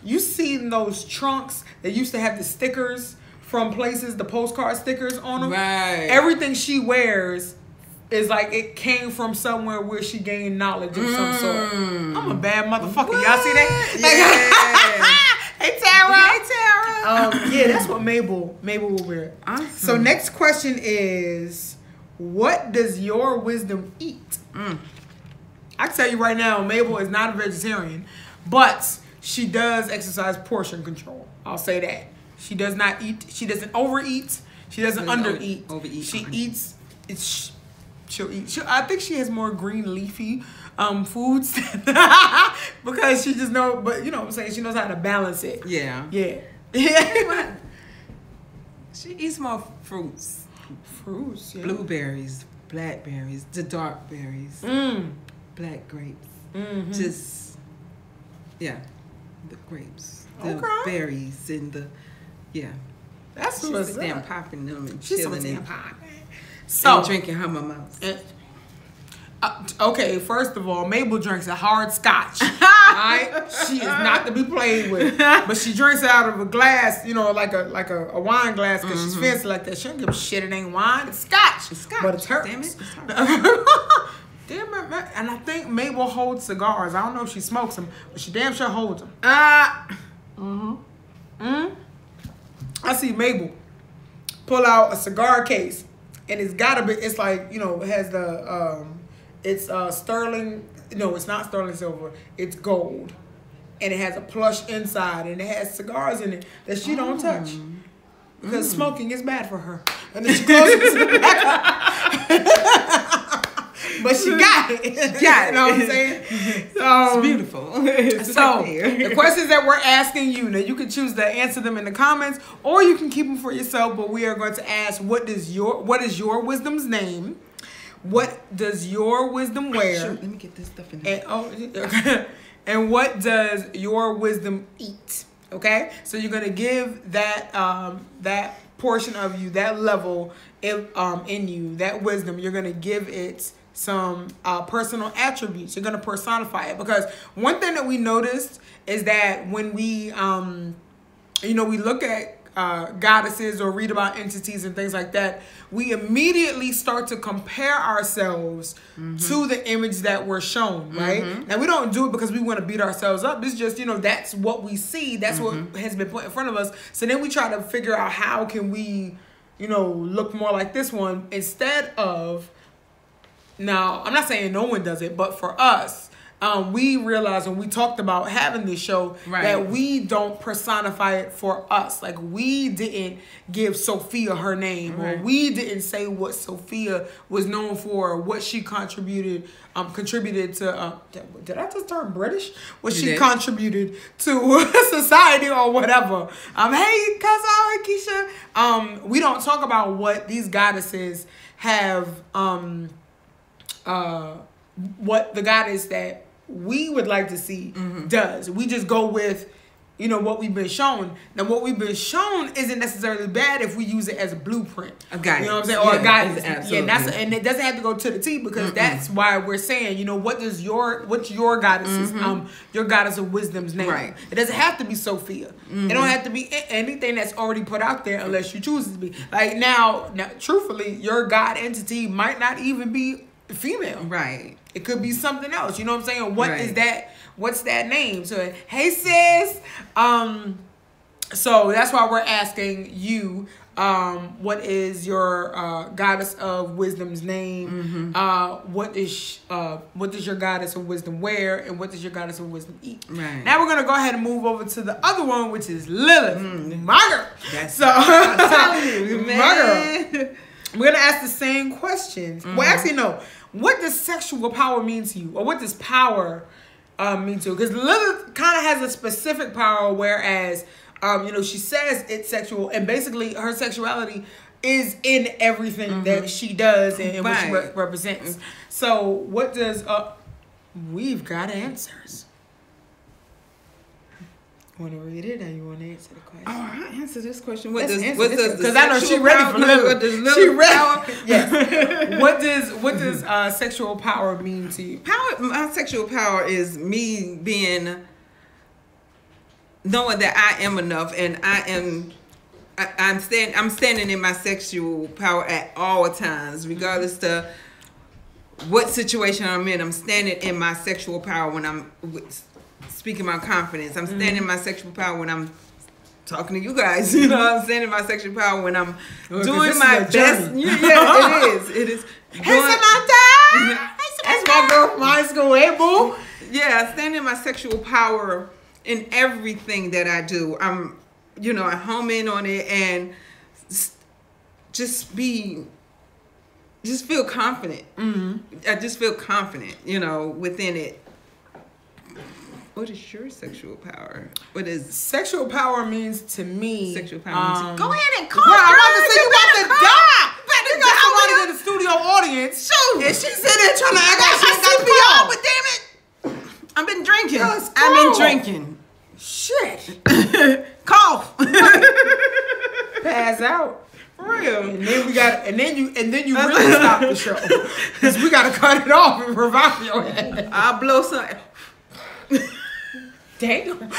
you seen those trunks that used to have the stickers from places, the postcard stickers on them. Right. Everything she wears is like it came from somewhere where she gained knowledge of some sort. I'm a bad motherfucker. What? Y'all see that? Yeah. Hey Tara. Hey Tara. Yeah, that's what Mabel will wear. Awesome. So next question is, what does your wisdom eat? I can tell you right now, Mabel is not a vegetarian, but she does exercise portion control. I'll say that. She does not eat. She doesn't overeat. She doesn't undereat. Overeat. She eats. She'll eat. I think she has more green leafy foods because she just know. But you know what I'm saying. She knows how to balance it. Yeah. Yeah. She eats more fruits. Fruits. Yeah. Blueberries, blackberries, the dark berries, black grapes. Just the grapes, the berries, and the That's she's what's damn up. popping them and She's so chilling damn and popping. So drinking her mimosas. Okay, first of all, Mabel drinks a hard scotch. Alright? She is not to be played with. But she drinks it out of a glass, like a wine glass, because she's fancy like that. She don't give a shit. It ain't wine, it's scotch. It's scotch. But it's hers. Damn it. It's hers. Damn it, man. And I think Mabel holds cigars. I don't know if she smokes them, but she damn sure holds them. I see Mabel pull out a cigar case, and it's gotta be. It's like it has the it's sterling. No, it's not sterling silver. It's gold, and it has a plush inside, and it has cigars in it that she don't touch because smoking is bad for her. And then she closes it back up. But she got it. She got it. You know what I'm saying? It's beautiful. So the questions that we're asking you, now you can choose to answer them in the comments, or you can keep them for yourself. But we are going to ask, what is your wisdom's name? What does your wisdom wear? Shoot, let me get this stuff in here. And what does your wisdom eat? Okay, so you're gonna give that that portion of you, that level in you, that wisdom. You're gonna give it some personal attributes. You're gonna personify it, because one thing that we noticed is that when we we look at goddesses or read about entities and things like that, we immediately start to compare ourselves to the image that we're shown, right? Now, we don't do it because we want to beat ourselves up. It's just, that's what we see. That's what has been put in front of us. So then we try to figure out how can we, look more like this one instead of, now, I'm not saying no one does it, but for us, we realized when we talked about having this show that we don't personify it for us. Like, we didn't give Sophia her name, or we didn't say what Sophia was known for, or what she contributed to. Did I just turn British? What she contributed to society or whatever. Hey, cousin, hey, Keisha. We don't talk about what these goddesses have. What the goddess that we would like to see does. We just go with, what we've been shown. Now, what we've been shown isn't necessarily bad if we use it as a blueprint. A guidance. You know what I'm saying? Or a guidance. Absolutely. Yeah, and it doesn't have to go to the T, because that's why we're saying, what's your goddess's, your goddess of wisdom's name. Right. It doesn't have to be Sophia. It don't have to be anything that's already put out there unless you choose it to be. Like, now, truthfully, your god entity might not even be female. Right. It could be something else. You know what I'm saying? What is that? What's that name? So, hey, sis. So that's why we're asking you, what is your goddess of wisdom's name? What does your goddess of wisdom wear? And what does your goddess of wisdom eat? Right. Now we're going to go ahead and move over to the other one, which is Lilith. My girl. I'm telling you, man. My girl. We're going to ask the same questions. Well, actually, no. What does sexual power mean to you? Or what does power mean to you? Because Lilith kind of has a specific power, whereas, she says it's sexual. And basically, her sexuality is in everything that she does and what she represents. So, what does... we've got answers. Want to read it, or you want to answer the question? Oh, I answer this question. Because I know she ready for Lilith. She ready. Yes. What does sexual power mean to you? My sexual power is me knowing that I am enough, and I'm standing in my sexual power at all times, regardless to what situation I'm in. I'm standing in my sexual power when I'm speaking my confidence. I'm standing in my sexual power when I'm talking to you guys. I'm standing in my sexual power when I'm doing my best. Yeah, it is. It is. Hey, Samantha! That's my girl from high school. Hey, boo! Yeah, I stand in my sexual power in everything that I do. I home in on it and just feel confident. I just feel confident, within it. What is your sexual power? What is sexual power means to me? Sexual power means Go ahead and call. I'm about to say you about to die. You got somebody in the studio audience. Shoot. And she's sitting there trying to act like she I got see me all, but damn it, I've been drinking. Yes, I've been girl. drinking. Shit. Cough. Pass out. For real. And then you really stop the show. Because we gotta cut it off and revive your head. I'll blow something. Damn.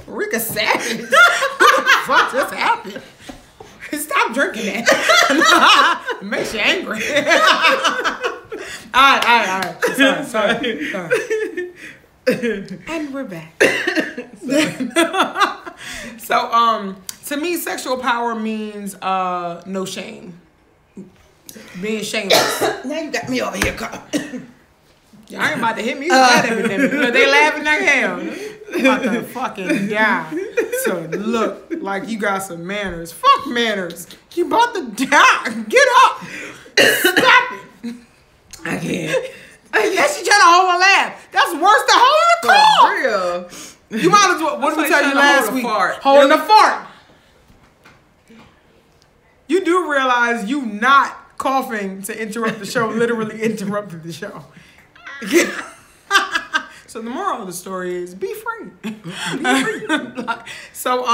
Rika savage. What the fuck just happened? Stop drinking that. It makes you angry. All right. Sorry. And we're back. So, to me, sexual power means no shame. Being shameless. Now you got me over here, Carl. Y'all ain't about to hit me. They laughing like hell. About to fucking die. So look like you got some manners. Fuck manners. You about to die. Get up. Stop it. I can't. Yeah, she trying to hold a laugh. That's worse than holding a cough. For real. You might as well. What did we tell you last week? Fart. Holding a fart. You do realize you not coughing to interrupt the show literally interrupted the show. So the moral of the story is be free. Be free. So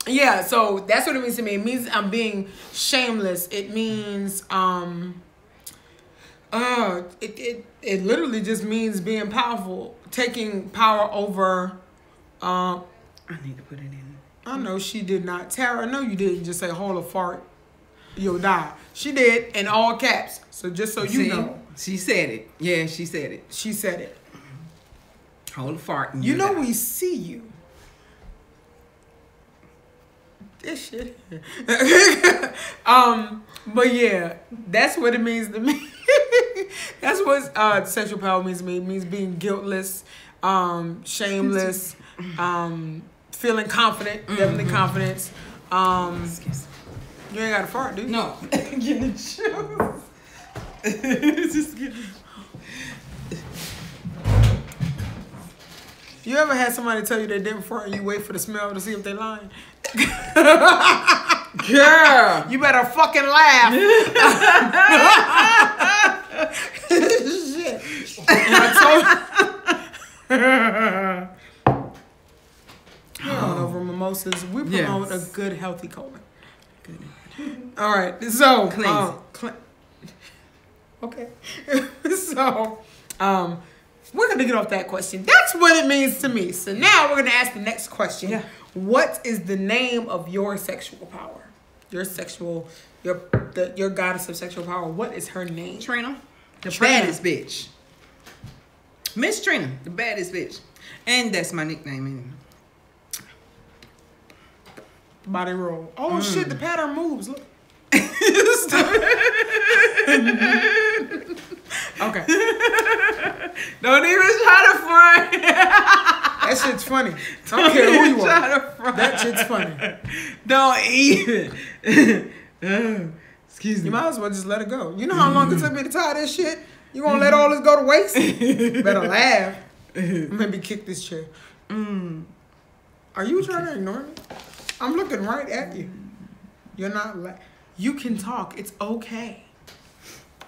yeah, so that's what it means to me. It means I'm being shameless. It means it literally just means being powerful, taking power over I need to put it in. I know she did not. Tara, I know you didn't just say hold a fart, you'll die. She did in all caps. So just so you know. She said it. Yeah, she said it. She said it. Hold a fart and You know die. we see you. This shit. But yeah, that's what it means to me. That's what sexual power means to me. It means being guiltless, shameless, feeling confident, definitely confidence. You ain't got a fart, do you? No. Getting the shoes. Just get You ever had somebody tell you they didn't fart and you wait for the smell to see if they lying? Girl. You better fucking laugh. Shit. And I told over Mimosas, we promote a good, healthy colon. Good. All right, so Cleanse okay, so we're gonna get off that question. That's what it means to me. So now we're gonna ask the next question. Yeah. What is the name of your sexual power? Your goddess of sexual power. What is her name? Trina. The Trina. baddest bitch. Miss Trina, the baddest bitch. And that's my nickname. Body roll. Oh shit, the pattern moves. Look. Okay. Don't even try to front. That shit's funny. I don't care who you Try are. to front. That shit's funny. Don't even. Excuse me. You might as well just let it go. You know how long it took me to tie this shit? You gonna let all this go to waste? Better laugh. Maybe kick this chair. Are you trying to ignore me? I'm looking right at you. You're not you can talk. It's okay.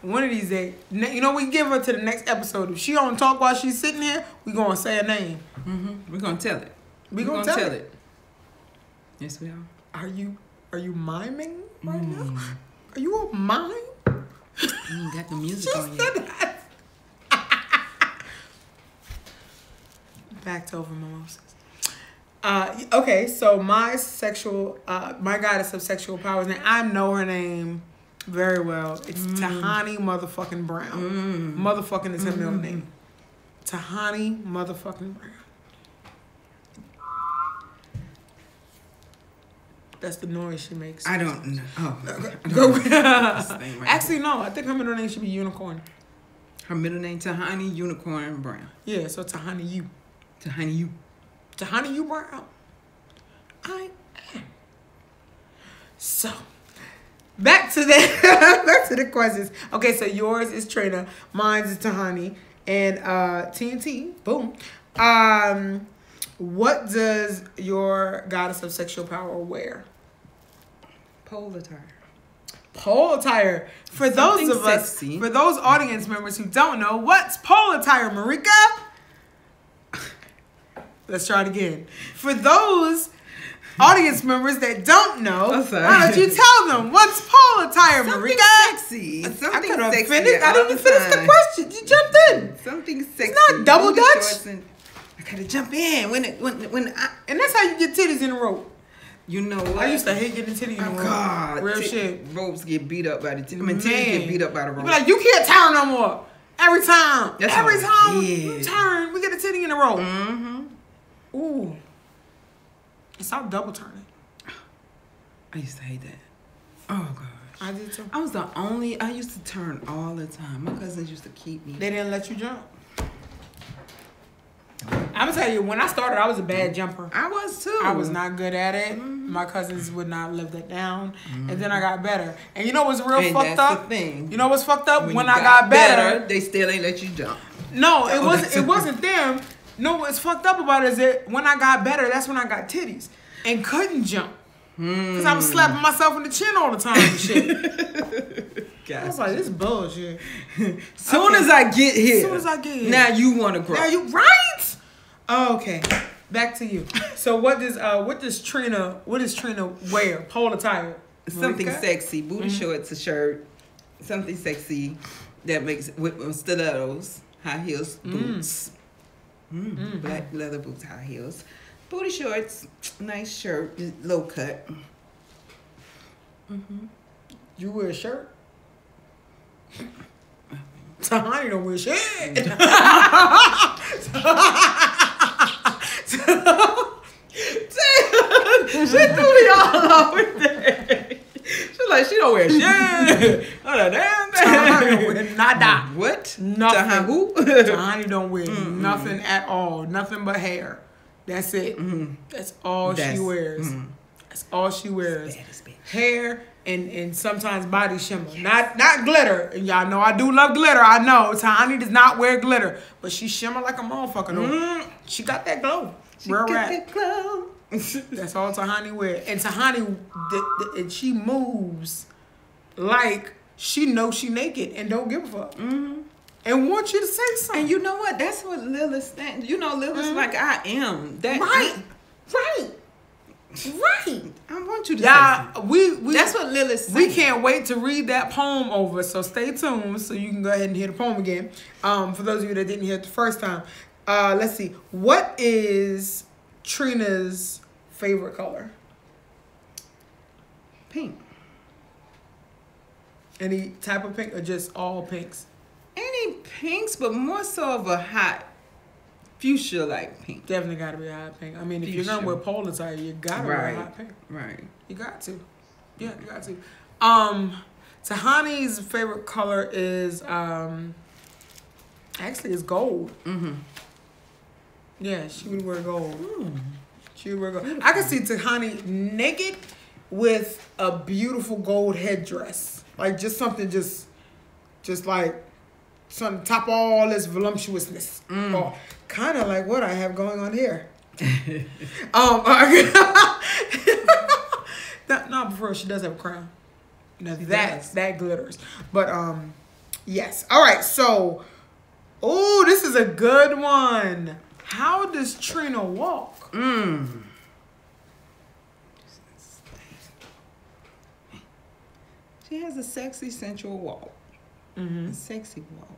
One of these days, you know, we give her to the next episode. If she don't talk while she's sitting here, we gonna say her name. We're gonna tell it. We gonna tell it. Yes, we are. Are you miming right now? Are you a mime? You ain't got the music on yet. Back to over mimosas. Okay, so my goddess of sexual powers, and I know her name very well. It's Tahani motherfucking Brown. Motherfucking is her middle name. Tahani motherfucking Brown. That's the noise she makes. I don't know. Oh, Go. right Actually, no. I think her middle name should be Unicorn. her middle name Tahani Unicorn Brown. Yeah, so Tahani you. Tahani you. Tahani you Brown. I am. So, back to the questions. Okay, so yours is Trina, mine is Tahani, and TNT. Boom. What does your goddess of sexual power wear? Pole attire. Pole attire. For those of us, for those audience members who don't know, what's pole attire, Marika? Let's try it again. For those audience members that don't know, why don't you tell them what's pole attire, Something Marika? sexy. I Something could have sexy. finished. I didn't finish the question. You jumped in. Something sexy. It's not double dutch. I gotta jump in when And that's how you get titties in a rope. You know what? I used to hate getting titties in a rope. God, Real shit. Ropes get beat up by the titties. I mean, titties get beat up by the rope. You be like, you can't turn no more. Every time. That's Every how time it you is. turn, we get a titty in a rope. Mm-hmm. Ooh. And stop double turning. I used to hate that. Oh gosh. I did too. I used to turn all the time. My cousins used to keep me. They didn't let you jump. I'm gonna tell you, when I started, I was a bad jumper. I was too. I was not good at it. My cousins would not live that down. And then I got better. And you know what's real And fucked that's up? the thing. You know what's fucked up? When When you I got better, they still ain't let you jump. no, it Oh, wasn't. It wasn't them. No, what's fucked up about it is that when I got better, that's when I got titties and couldn't jump because I was slapping myself in the chin all the time and shit. I was like, this bullshit. Soon as I get here. Soon as I get here. Now you want to grow. Now you right? Oh, okay. Back to you. So what does Trina wear? Pole attire. Something Marika? sexy, booty shorts, a shirt, something sexy that makes with stilettos, high heels, boots, black leather boots, high heels, Booty shorts, nice shirt, low cut. You wear a shirt? Tahani don't wear shit. She threw me all over there. She's like, she don't wear shit. Oh, the damn thing. Tahani don't wear nada. What? Nothing. Tahani? Tahani don't wear nothing at all. Nothing but hair. That's it. That's all she wears. That's all she wears. Hair and sometimes body shimmer. Not glitter. And y'all know I do love glitter. I know. Tahani does not wear glitter. But she shimmer like a motherfucker though. She got that glow. Where got at? that glow. That's all Tahani wear. And Tahani, and she moves like she knows she naked and don't give a fuck. And want you to say something. And you know what? That's what Lilith's thing. You know, Lilith's like I am. That right. I want you to say something. We That's what Lilith's saying. We can't wait to read that poem over, so stay tuned so you can go ahead and hear the poem again. For those of you that didn't hear it the first time. Let's see. What is Trina's favorite color? Pink. Any type of pink or just all pinks? Any pinks, but more so of a hot fuchsia like pink. Definitely got to be a hot pink. I mean, if you're gonna wear polo attire, you gotta wear a hot pink. Right. You got to. Yeah, you got to. Tahani's favorite color is actually is gold. Yeah, she would wear gold. She would wear gold. I can see Tahani naked with a beautiful gold headdress, like just something, just like something to top all this voluptuousness. Or kind of like what I have going on here. No, before she does have a crown. Now that glitters. But yes. All right. So, this is a good one. How does Trina walk? She has a sexy, sensual walk. A sexy walk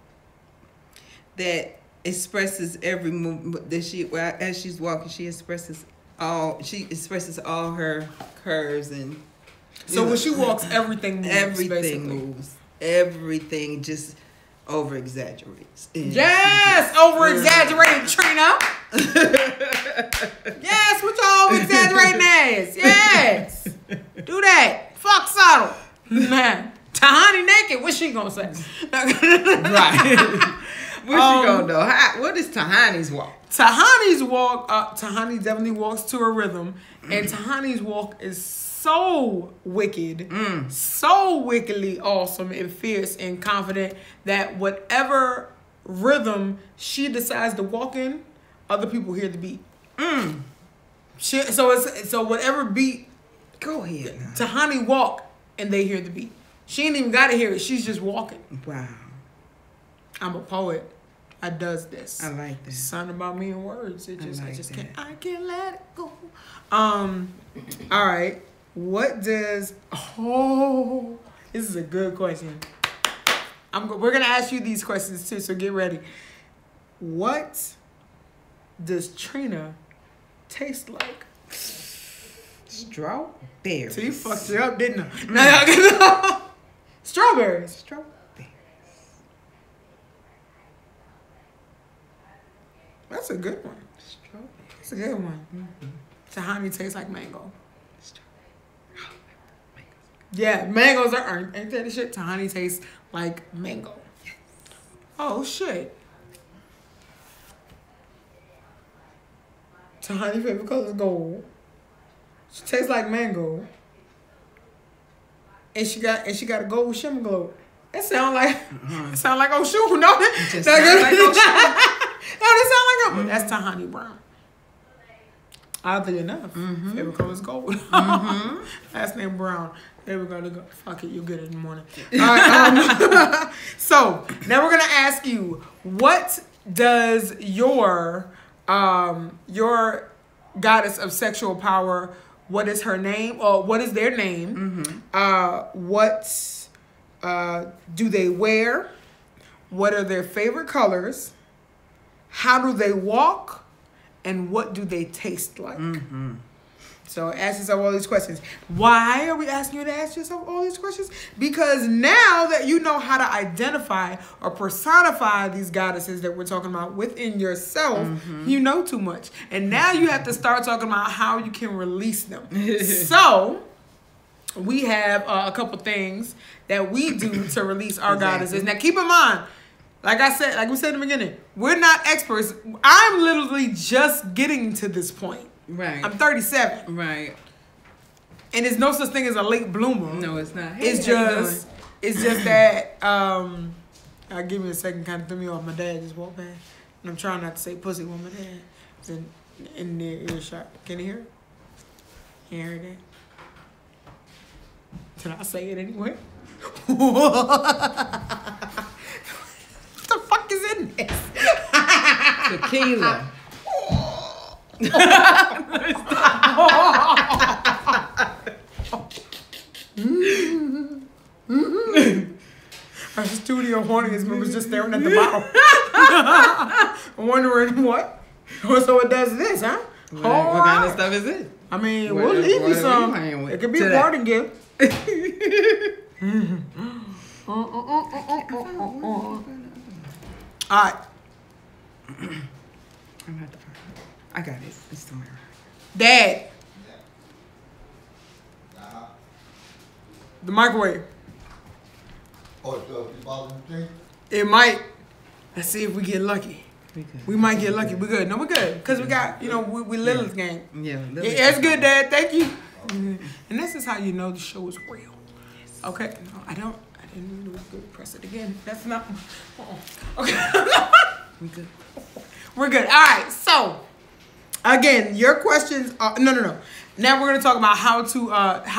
that expresses every move that as she's walking. She expresses all her curves and. So when she walks, everything moves. Everything moves. Everything just over exaggerates. Yes, over exaggerating, Trina. Yes, what y'all over exaggerating ass? Yes, do that. Fuck subtle, man. Tahani naked. What's she gonna say? Right. What's she gonna do? What is Tahani's walk? Tahani definitely walks to a rhythm, and Tahani's walk is so wicked, so wickedly awesome and fierce and confident that whatever rhythm she decides to walk in, other people hear the beat. So whatever beat, go ahead. Tahani walk and they hear the beat. She ain't even gotta hear it. She's just walking. Wow. I'm a poet. I does this. I like that. Something about me in words. I just can't let it go. All right. What does? Oh, this is a good question. We're gonna ask you these questions too, so get ready. What does Trina taste like? Strawberries. So you fucked it up, didn't I? Strawberries. Strawberries. That's a good one. That's a good one. Tahani tastes like mango. Yeah, mangoes are ain't that the shit? Tahani tastes like mango. Oh shit. Tahani's favorite color is gold. She tastes like mango. And she got a gold shimmer glow. That sound like oh shoot, no. That sound like oh shoot. No, that sound like that's Tahani brown. Oddly enough, favorite color is gold. Last name Brown. There we go. Fuck it, you'll get it in the morning. All right. So now we're gonna ask you, what does your goddess of sexual power? What is her name? Or what is their name? What do they wear? What are their favorite colors? How do they walk? and what do they taste like? So ask yourself all these questions. Why are we asking you to ask yourself all these questions? Because now that you know how to identify or personify these goddesses that we're talking about within yourself, you know too much. And now you have to start talking about how you can release them. So we have a couple things that we do to release our goddesses. Now keep in mind, like we said in the beginning, we're not experts. I'm literally just getting to this point. Right. I'm 37. Right. And there's no such thing as a late bloomer. No, it's not. Hey, it's just that I'll give me a second, kind of threw me off. My dad just walked past. And I'm trying not to say pussy when my dad is in the earshot. Can you hear it? Can you hear that? Can I say it anyway? What the fuck is in this? Tequila. Our studio audience members just staring at the bottle. Wondering what? So it does this, huh? What kind of stuff is it? I mean, we'll leave you some. It could be a parting gift. Alright. I got it. It's somewhere. Dad. The microwave. Oh, so you bought the thing? It might. Let's see if we get lucky. We might get lucky. We good. No, we're good. Because we got, we Lilith's gang. Yeah, that's good, Dad. Thank you. And this is how you know the show is real. Okay. No, I didn't really good. Press it again. That's not. Okay. We good. We're good. All right. So, again, your questions are no. Now we're going to talk about how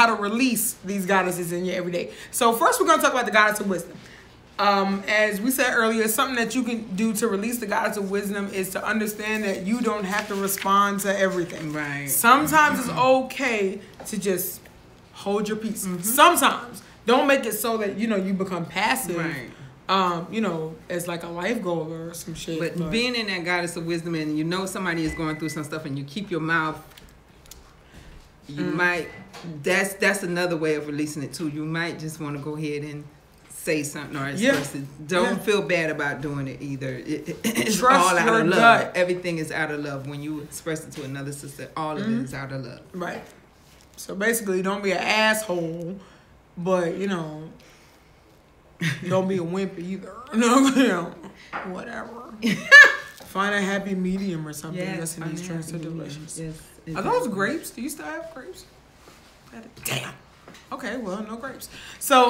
to release these goddesses in your everyday. So first, we're going to talk about the goddess of wisdom. As we said earlier, something that you can do to release the goddess of wisdom is to understand that you don't have to respond to everything. Right. Sometimes it's okay to just hold your peace. Sometimes don't make it so that you become passive. Right. As like a life goal or some shit. But being in that goddess of wisdom and somebody is going through some stuff and you keep your mouth, you might, that's another way of releasing it too. You might just want to go ahead and say something or express it. Don't feel bad about doing it either. It's Trust all out your of love. gut. Everything is out of love. When you express it to another sister, all of it is out of love. Right. So basically, don't be an asshole, but don't be a wimp either. Whatever. Find a happy medium or something. Yes, these drinks are delicious. Yes, are those grapes? Do you still have grapes? Damn. Okay, well, no grapes. So,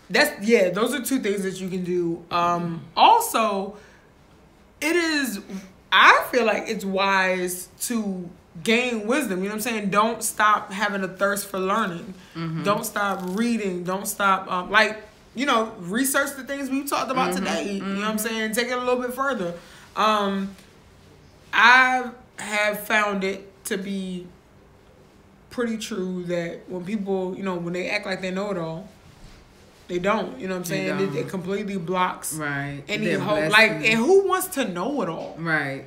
those are two things that you can do. Also, I feel like it's wise to gain wisdom. You know what I'm saying? Don't stop having a thirst for learning. Don't stop reading. Don't stop, research the things we talked about today. You know what I'm saying? Take it a little bit further. I have found it to be pretty true that when people, when they act like they know it all, they don't. You know what I'm saying? It completely blocks any hope. And who wants to know it all? Right.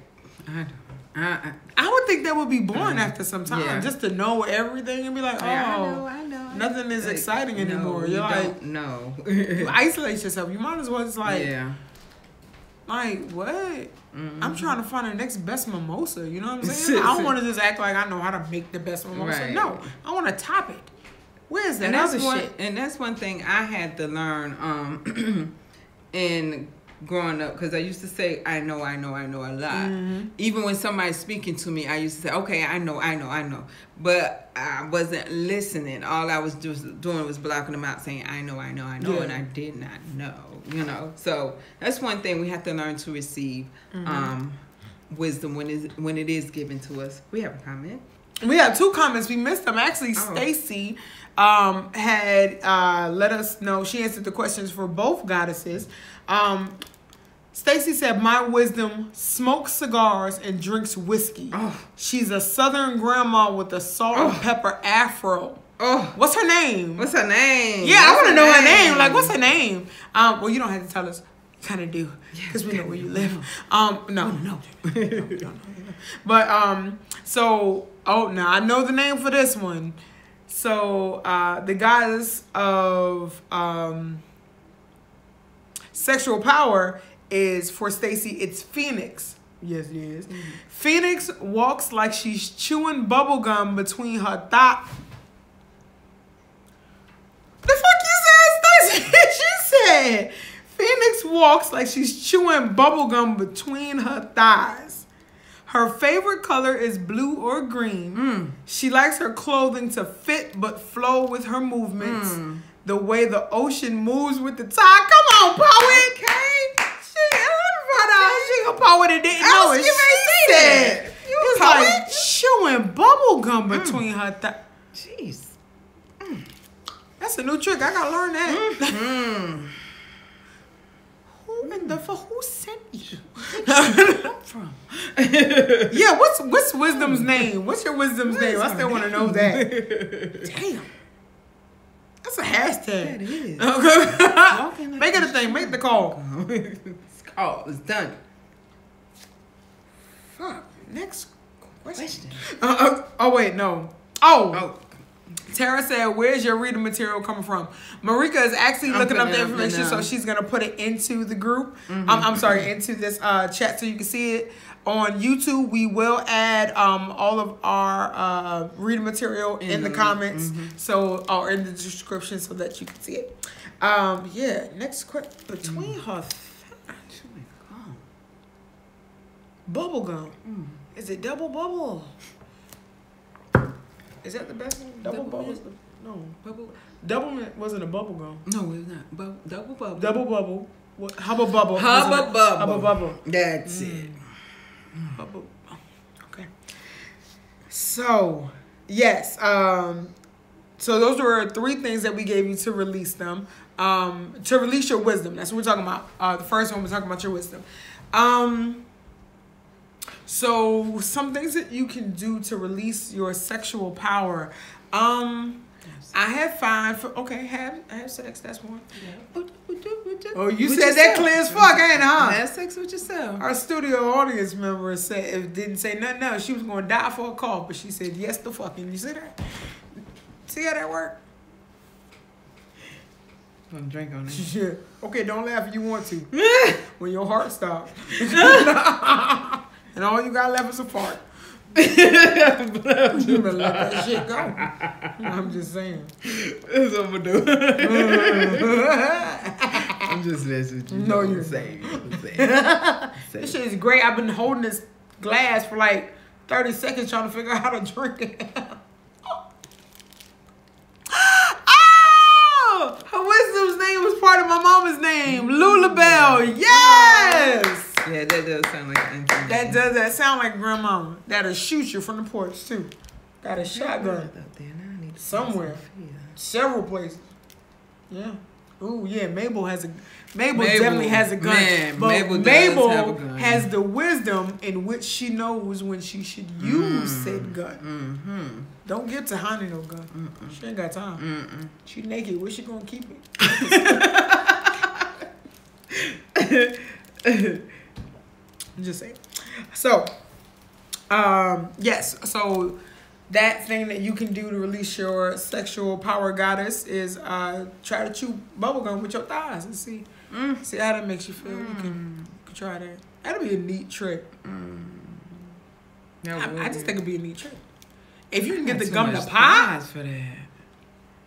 I would think that would be boring after some time, just to know everything and be like, I know. Nothing is exciting anymore. No, You're like, no. You isolate yourself. You might as well just like what? I'm trying to find the next best mimosa. You know what I'm saying? I don't want to just act like I know how to make the best mimosa. Right. No, I want to top it. Where's that other shit? And that's one thing I had to learn in growing up, because I used to say I know a lot. Even when somebody's speaking to me, I used to say, okay, I know, but I wasn't listening. All I was just doing was blocking them out, saying I know, and I did not know. So that's one thing we have to learn to receive wisdom when it is given to us. We have a comment. We have two comments. We missed them. Actually, Stacy had let us know. She answered the questions for both goddesses. Stacy said, my wisdom smokes cigars and drinks whiskey. She's a southern grandma with a salt and pepper afro. What's her name? What's her name? Yeah, I want to know her name. Like, what's her name? Well, you don't have to tell us. kind of do, because we know where you live. No. But so now I know the name for this one. So the goddess of sexual power is, for Stacy, it's Phoenix. Yes, it is. Mm-hmm. Phoenix walks like she's chewing bubble gum between her thigh. The fuck you said, Stacy? She said Phoenix walks like she's chewing bubble gum between her thighs. Her favorite color is blue or green. She likes her clothing to fit but flow with her movements. The way the ocean moves with the tide. Come on, poet. Okay. She a poet and didn't know it. She said it's like chewing bubble gum between her thighs. Jeez. That's a new trick. I gotta learn that. Who in the fuck? Who sent you? Where did you come from? Yeah, what's Wisdom's name? What's your Wisdom's name? I still want to know that. Damn. That's a hashtag. That is. Okay. Make it a thing. Make the call. It's called. It's done. Fuck. Next question. Wait, no. Oh. Tara said, where's your reading material coming from? Marika is actually looking up the information, so she's going to put it into the group. I'm sorry, into this chat so you can see it. On YouTube, we will add all of our reading material in the comments, or in the description, so that you can see it. Next question. Between her thighs. Bubble gum. Is it double bubble? Is that the best one? Double bubble? No. Double wasn't a bubble gum. No, it's not. Double bubble. Double bubble. What? Hubba bubble. Hubba bubble. Hubba bubble. That's it. Bubble. Okay. So, yes. So those were 3 things that we gave you to release them. To release your wisdom. That's what we're talking about. The first one, we're talking about your wisdom. So some things that you can do to release your sexual power. I have 5. Okay, have sex. That's one. Yeah. Oh, you said that clear as fuck, ain't it, huh? Have sex with yourself. Our studio audience member didn't say nothing else. She was going to die for a call, but she said yes to fucking. You see that? See how that worked? I'm drink on it. Yeah. Okay, don't laugh if you want to. When your heart stops. And all you got left is a fart. You better let that shit go. I'm just saying. That's what I'm gonna do. I'm just messing with you. No, you're saying. This shit is great. I've been holding this glass for like 30 seconds trying to figure out how to drink it. Oh! Her wisdom's name was part of my mama's name. Lulabelle. Yes! Yeah, that does sound like an auntie. That sound like grandmama. That'll shoot you from the porch too. Got a shotgun somewhere. Several places. Yeah. Ooh, yeah. Mabel definitely has a gun. Man, but Mabel Mabel have a gun. has the wisdom in which she knows when she should use said gun. Don't give Tahani no gun. She ain't got time. She naked. Where she gonna keep it? I'm just saying. So, yes. So that thing that you can do to release your sexual power, goddess, is try to chew bubblegum with your thighs and see how that makes you feel. You can try that. That'll be a neat trick. I just think it'd be a neat trick. If you can get the gum to pop for that.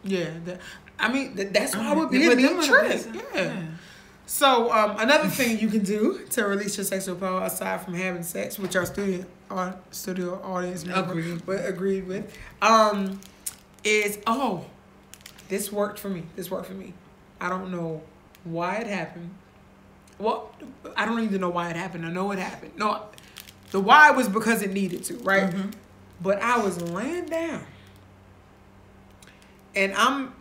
Yeah, that's why it would be a neat trick. Yeah. So, another thing you can do to release your sexual power, aside from having sex, which our studio audience member agreed with, is, this worked for me. I don't know why it happened. Well, I don't even know why it happened. I know it happened. No, the why was because it needed to, right? But I was laying down, and I'm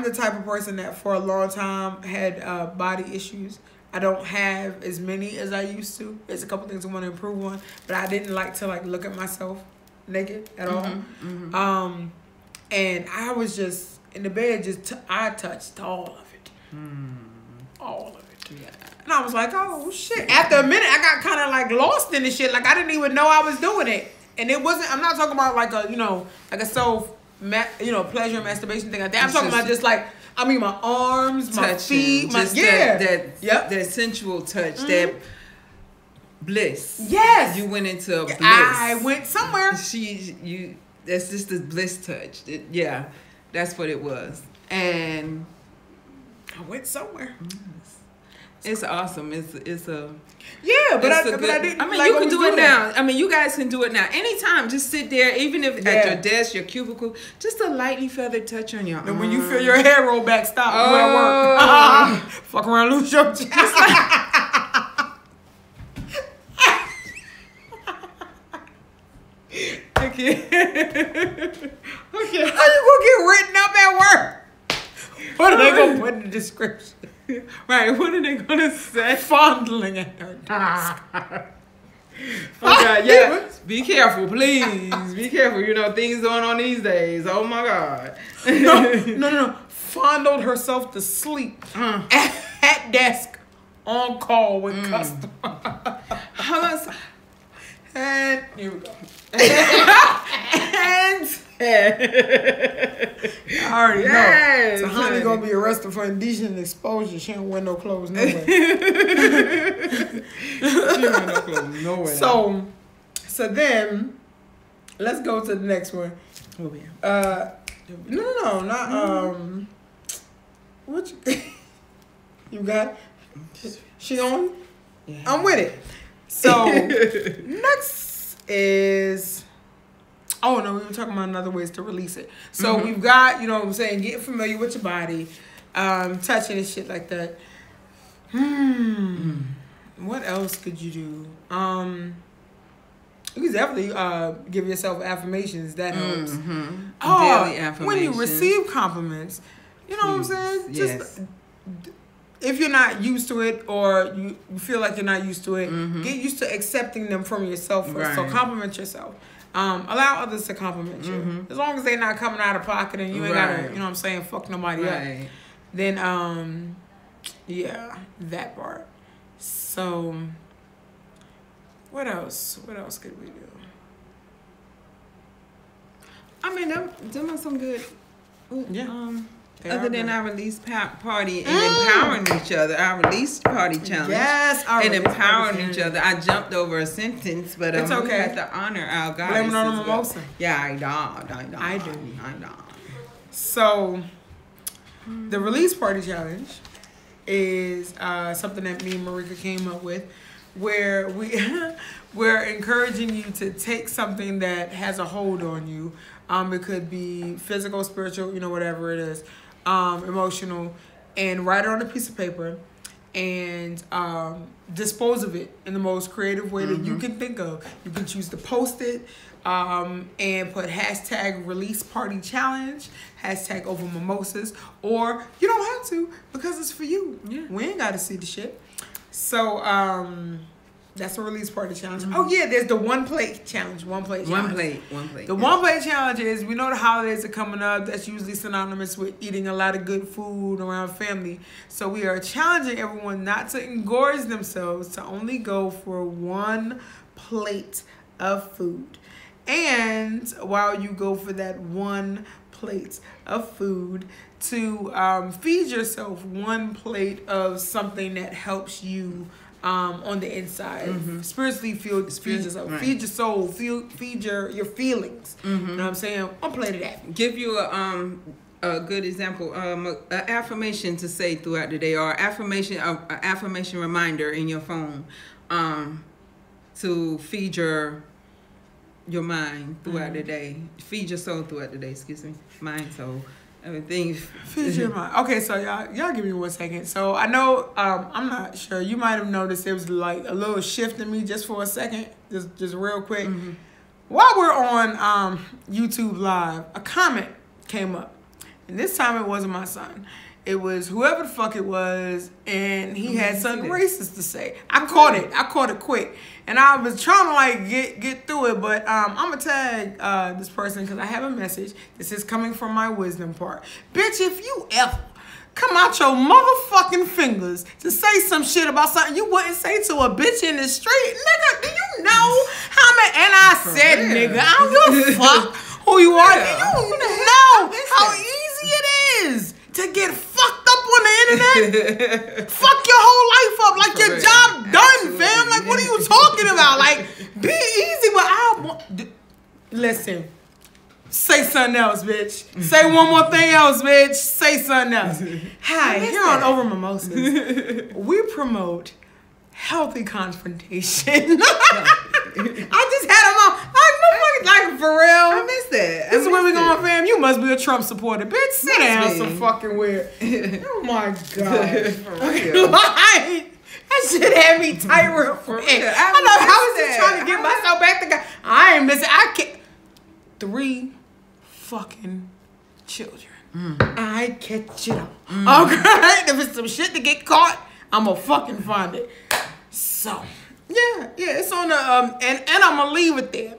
the type of person that for a long time had body issues. I don't have as many as I used to. There's a couple things I want to improve on, but I didn't like to look at myself naked at all. And I was just in the bed, I touched all of it. all of it. Yeah. And I was like, oh shit. After a minute, I got kind of like lost in the shit. Like I didn't even know I was doing it. And it wasn't, I'm not talking about like a, like a pleasure and masturbation thing like that. I'm talking about just like, my arms, my feet, that sensual touch, that bliss. Yes. You went into a bliss. I went somewhere. That's just the bliss touch. That's what it was. And I went somewhere. It's awesome. It's a but I didn't. You can do it now. You guys can do it now. Anytime, just sit there, even if at your desk, your cubicle, just a lightly feathered touch on your arm. And when you feel your hair roll back, stop. You at work. Fuck around, lose your job. Okay. How you gonna get written up at work? What are they gonna put in the description? Right, what are they gonna say? Fondling at her desk. God, yeah. Be careful, please. Be careful. Things going on these days. Oh my God. No. Fondled herself to sleep at desk on call with customers. And here we go. And I already know. So honey gonna be arrested for indecent exposure. She don't wear no clothes nowhere. So then let's go to the next one. Oh yeah. No, not what you got? She on? Yeah. I'm with it. So next is we were talking about other ways to release it. So we've got, getting familiar with your body, touching and shit like that. What else could you do? You can definitely give yourself affirmations. That helps. Daily affirmations. When you receive compliments, what I'm saying? Just if you're not used to it or you feel like you're not used to it, get used to accepting them from yourself first. Right. So compliment yourself. Allow others to compliment you. As long as they're not coming out of pocket and you ain't gotta, fuck nobody up. Then, that part. So, what else? What else could we do? Them are some good. Yeah. Other than our release party and empowering each other, our release party challenge. Yes, and empowering each other. I jumped over a sentence, but it's okay. We have to honor our goddesses. Blame it on the mimosa. Yeah, I do. So, the release party challenge is something that me and Marika came up with, where we're encouraging you to take something that has a hold on you. It could be physical, spiritual, whatever it is, emotional, and write it on a piece of paper and dispose of it in the most creative way that you can think of. You can choose to post it and put hashtag release party challenge, hashtag over mimosas, or you don't have to because it's for you. Yeah. We ain't got to see the shit. So, that's a release party challenge. Oh yeah, there's the one plate challenge. One plate challenge. One plate. The one plate challenge is, we know the holidays are coming up. That's usually synonymous with eating a lot of good food around family. So we are challenging everyone not to engorge themselves, to only go for one plate of food. And while you go for that one plate of food, to feed yourself one plate of something that helps you on the inside, spiritually feed yourself, feed your soul, feed your feelings. You know what I'm saying? One plate of that. Give you a good example, an affirmation to say throughout the day, or affirmation reminder in your phone, to feed your mind throughout the day, feed your soul throughout the day. Excuse me, mind, soul. Everything. Feed your mind. Okay, so y'all give me 1 second. So I know, I'm not sure. You might have noticed there was like a little shift in me just for a second, just real quick. While we're on YouTube Live, a comment came up, and this time it wasn't my son. It was whoever the fuck it was, and he had something racist to say. I caught it quick, and I was trying to like get through it, but I'm gonna tag this person because I have a message. This is coming from my wisdom part. Bitch, if you ever come out your motherfucking fingers to say some shit about something you wouldn't say to a bitch in the street. Nigga, do you know how many, and I said nigga, I don't give a fuck who you are. Do you know how easy it is to get fucked up on the internet? Fuck your whole life up like your job done, fam. Like, what are you talking about? Like, be easy, but listen. Say something else, bitch. Say one more thing else, bitch. Say something else. Hi, here on Over Mimosas, we promote healthy confrontation. I just had them on. Like, for real. I missed that. This is where we going, fam. You must be a Trump supporter. Bitch, sit down some fucking weird. Oh, my God. For real. That shit had me tight real quick. I know. I was just trying to get myself back together. I ain't missing. I can't. 3 fucking children. I catch it up. Okay? If it's some shit to get caught, I'm gonna fucking find it. So, yeah, it's on the, and I'm gonna leave it there.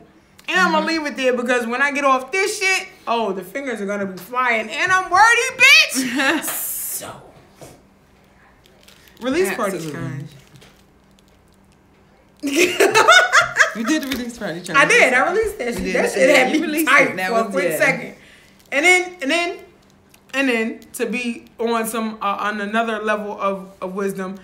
And I'm gonna leave it there because when I get off this shit, oh, the fingers are gonna be flying. And I'm worried, bitch. So, release party challenge. You did the release party challenge. I did. I released that shit. That shit had me tight for a quick second. And then to be on some on another level of wisdom,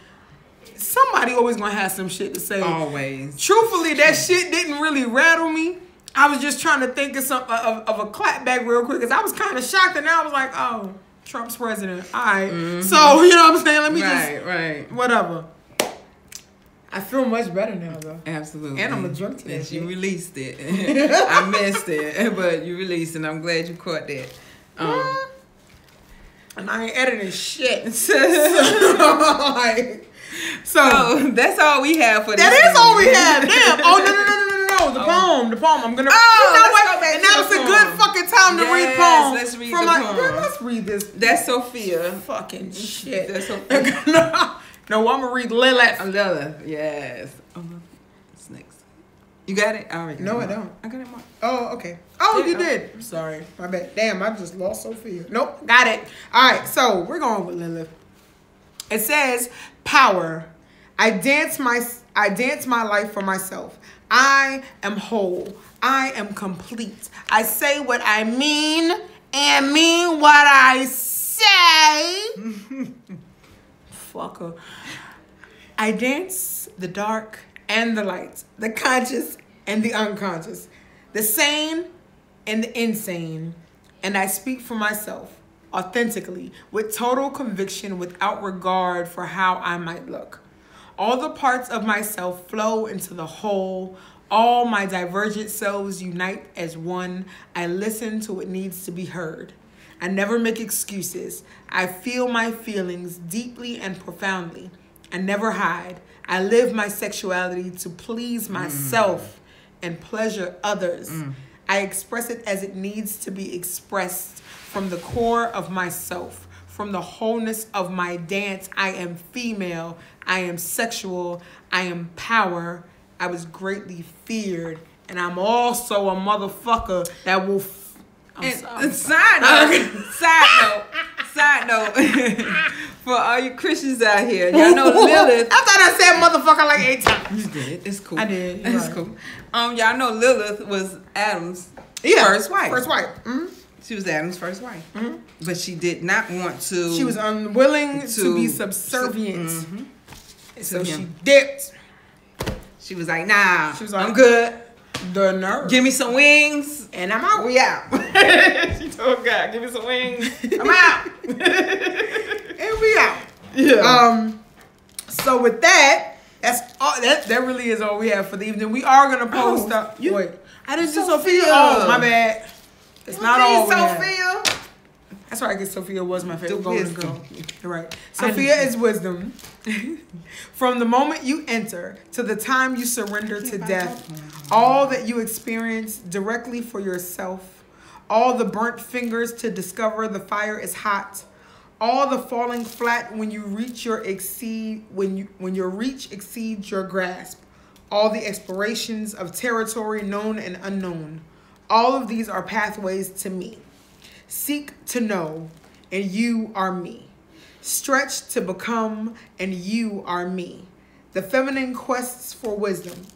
somebody always gonna have some shit to say. Always. Truthfully, that shit didn't really rattle me. I was just trying to think of some of a clapback real quick because I was kind of shocked, and I was like, oh, Trump's president. All right. So you know what I'm saying? Let me just whatever. I feel much better now, though. Absolutely. And I'm gonna drink to that yes, shit. you released it. I missed it, but you released it, and I'm glad you caught that. And I ain't editing shit. So that's all we have for this. That is all we have. Damn. Oh, no. The poem. I'm gonna. And now it's a good fucking time to read poem. Let's read the poem. Let's read this. That's Sophia. Fucking shit. That's Sophia. No, I'm gonna read Lilith. Lilith, yes. What's next? You got it? I already No, I don't. I got it marked. Oh, okay. Oh, you did. I'm sorry. My bad. Damn, I just lost Sophia. Nope, got it. All right, so we're going with Lilith. It says, power. I dance my life for myself. I am whole. I am complete. I say what I mean and mean what I say. Fucker. I dance the dark and the light, the conscious and the unconscious, the sane and the insane, and I speak for myself authentically with total conviction without regard for how I might look. All the parts of myself flow into the whole. All my divergent selves unite as one. I listen to what needs to be heard. I never make excuses. I feel my feelings deeply and profoundly. I never hide. I live my sexuality to please myself and pleasure others. I express it as it needs to be expressed from the core of myself, from the wholeness of my dance. I am female. I am sexual. I am power. I was greatly feared. And I'm also a motherfucker that will... Side note, for all you Christians out here, y'all know Lilith. I thought I said motherfucker like 8 times. You did. It's cool. I did. It's cool. Y'all know Lilith was Adam's first wife. First wife. She was Adam's first wife. But she did not want to. She was unwilling to be subservient. So she dipped. She was like, nah, she was like, I'm good. The nerve. Give me some wings. And I'm out. We out. She told God, give me some wings. I'm out. And we out. Yeah. So with that, that's all. That really is all we have for the evening. We are gonna post up. Wait, I didn't do Sophia. Oh, my bad. It's not all we Sophia. have. That's why I guess Sophia was my favorite golden girl. You're right. Sophia is wisdom. From the moment you enter to the time you surrender to death, all that you experience directly for yourself, all the burnt fingers to discover the fire is hot, all the falling flat when you reach your when your reach exceeds your grasp, all the explorations of territory known and unknown, all of these are pathways to me. Seek to know, and you are me. Stretch to become, and you are me. The feminine quests for wisdom.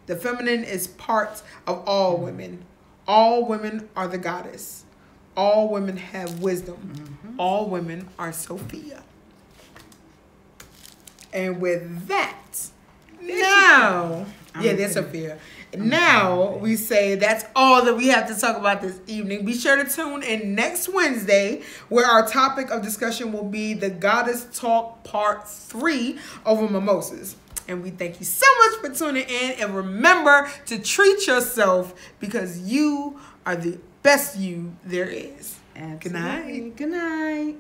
The feminine is part of all women. All women are the goddess. All women have wisdom. All women are Sophia. And with that, now, there's Sophia. Now we say that's all that we have to talk about this evening. Be sure to tune in next Wednesday, where our topic of discussion will be the Goddess Talk Part 3 over Mimosas. And we thank you so much for tuning in. And remember to treat yourself, because you are the best you there is. Absolutely. Good night. Good night.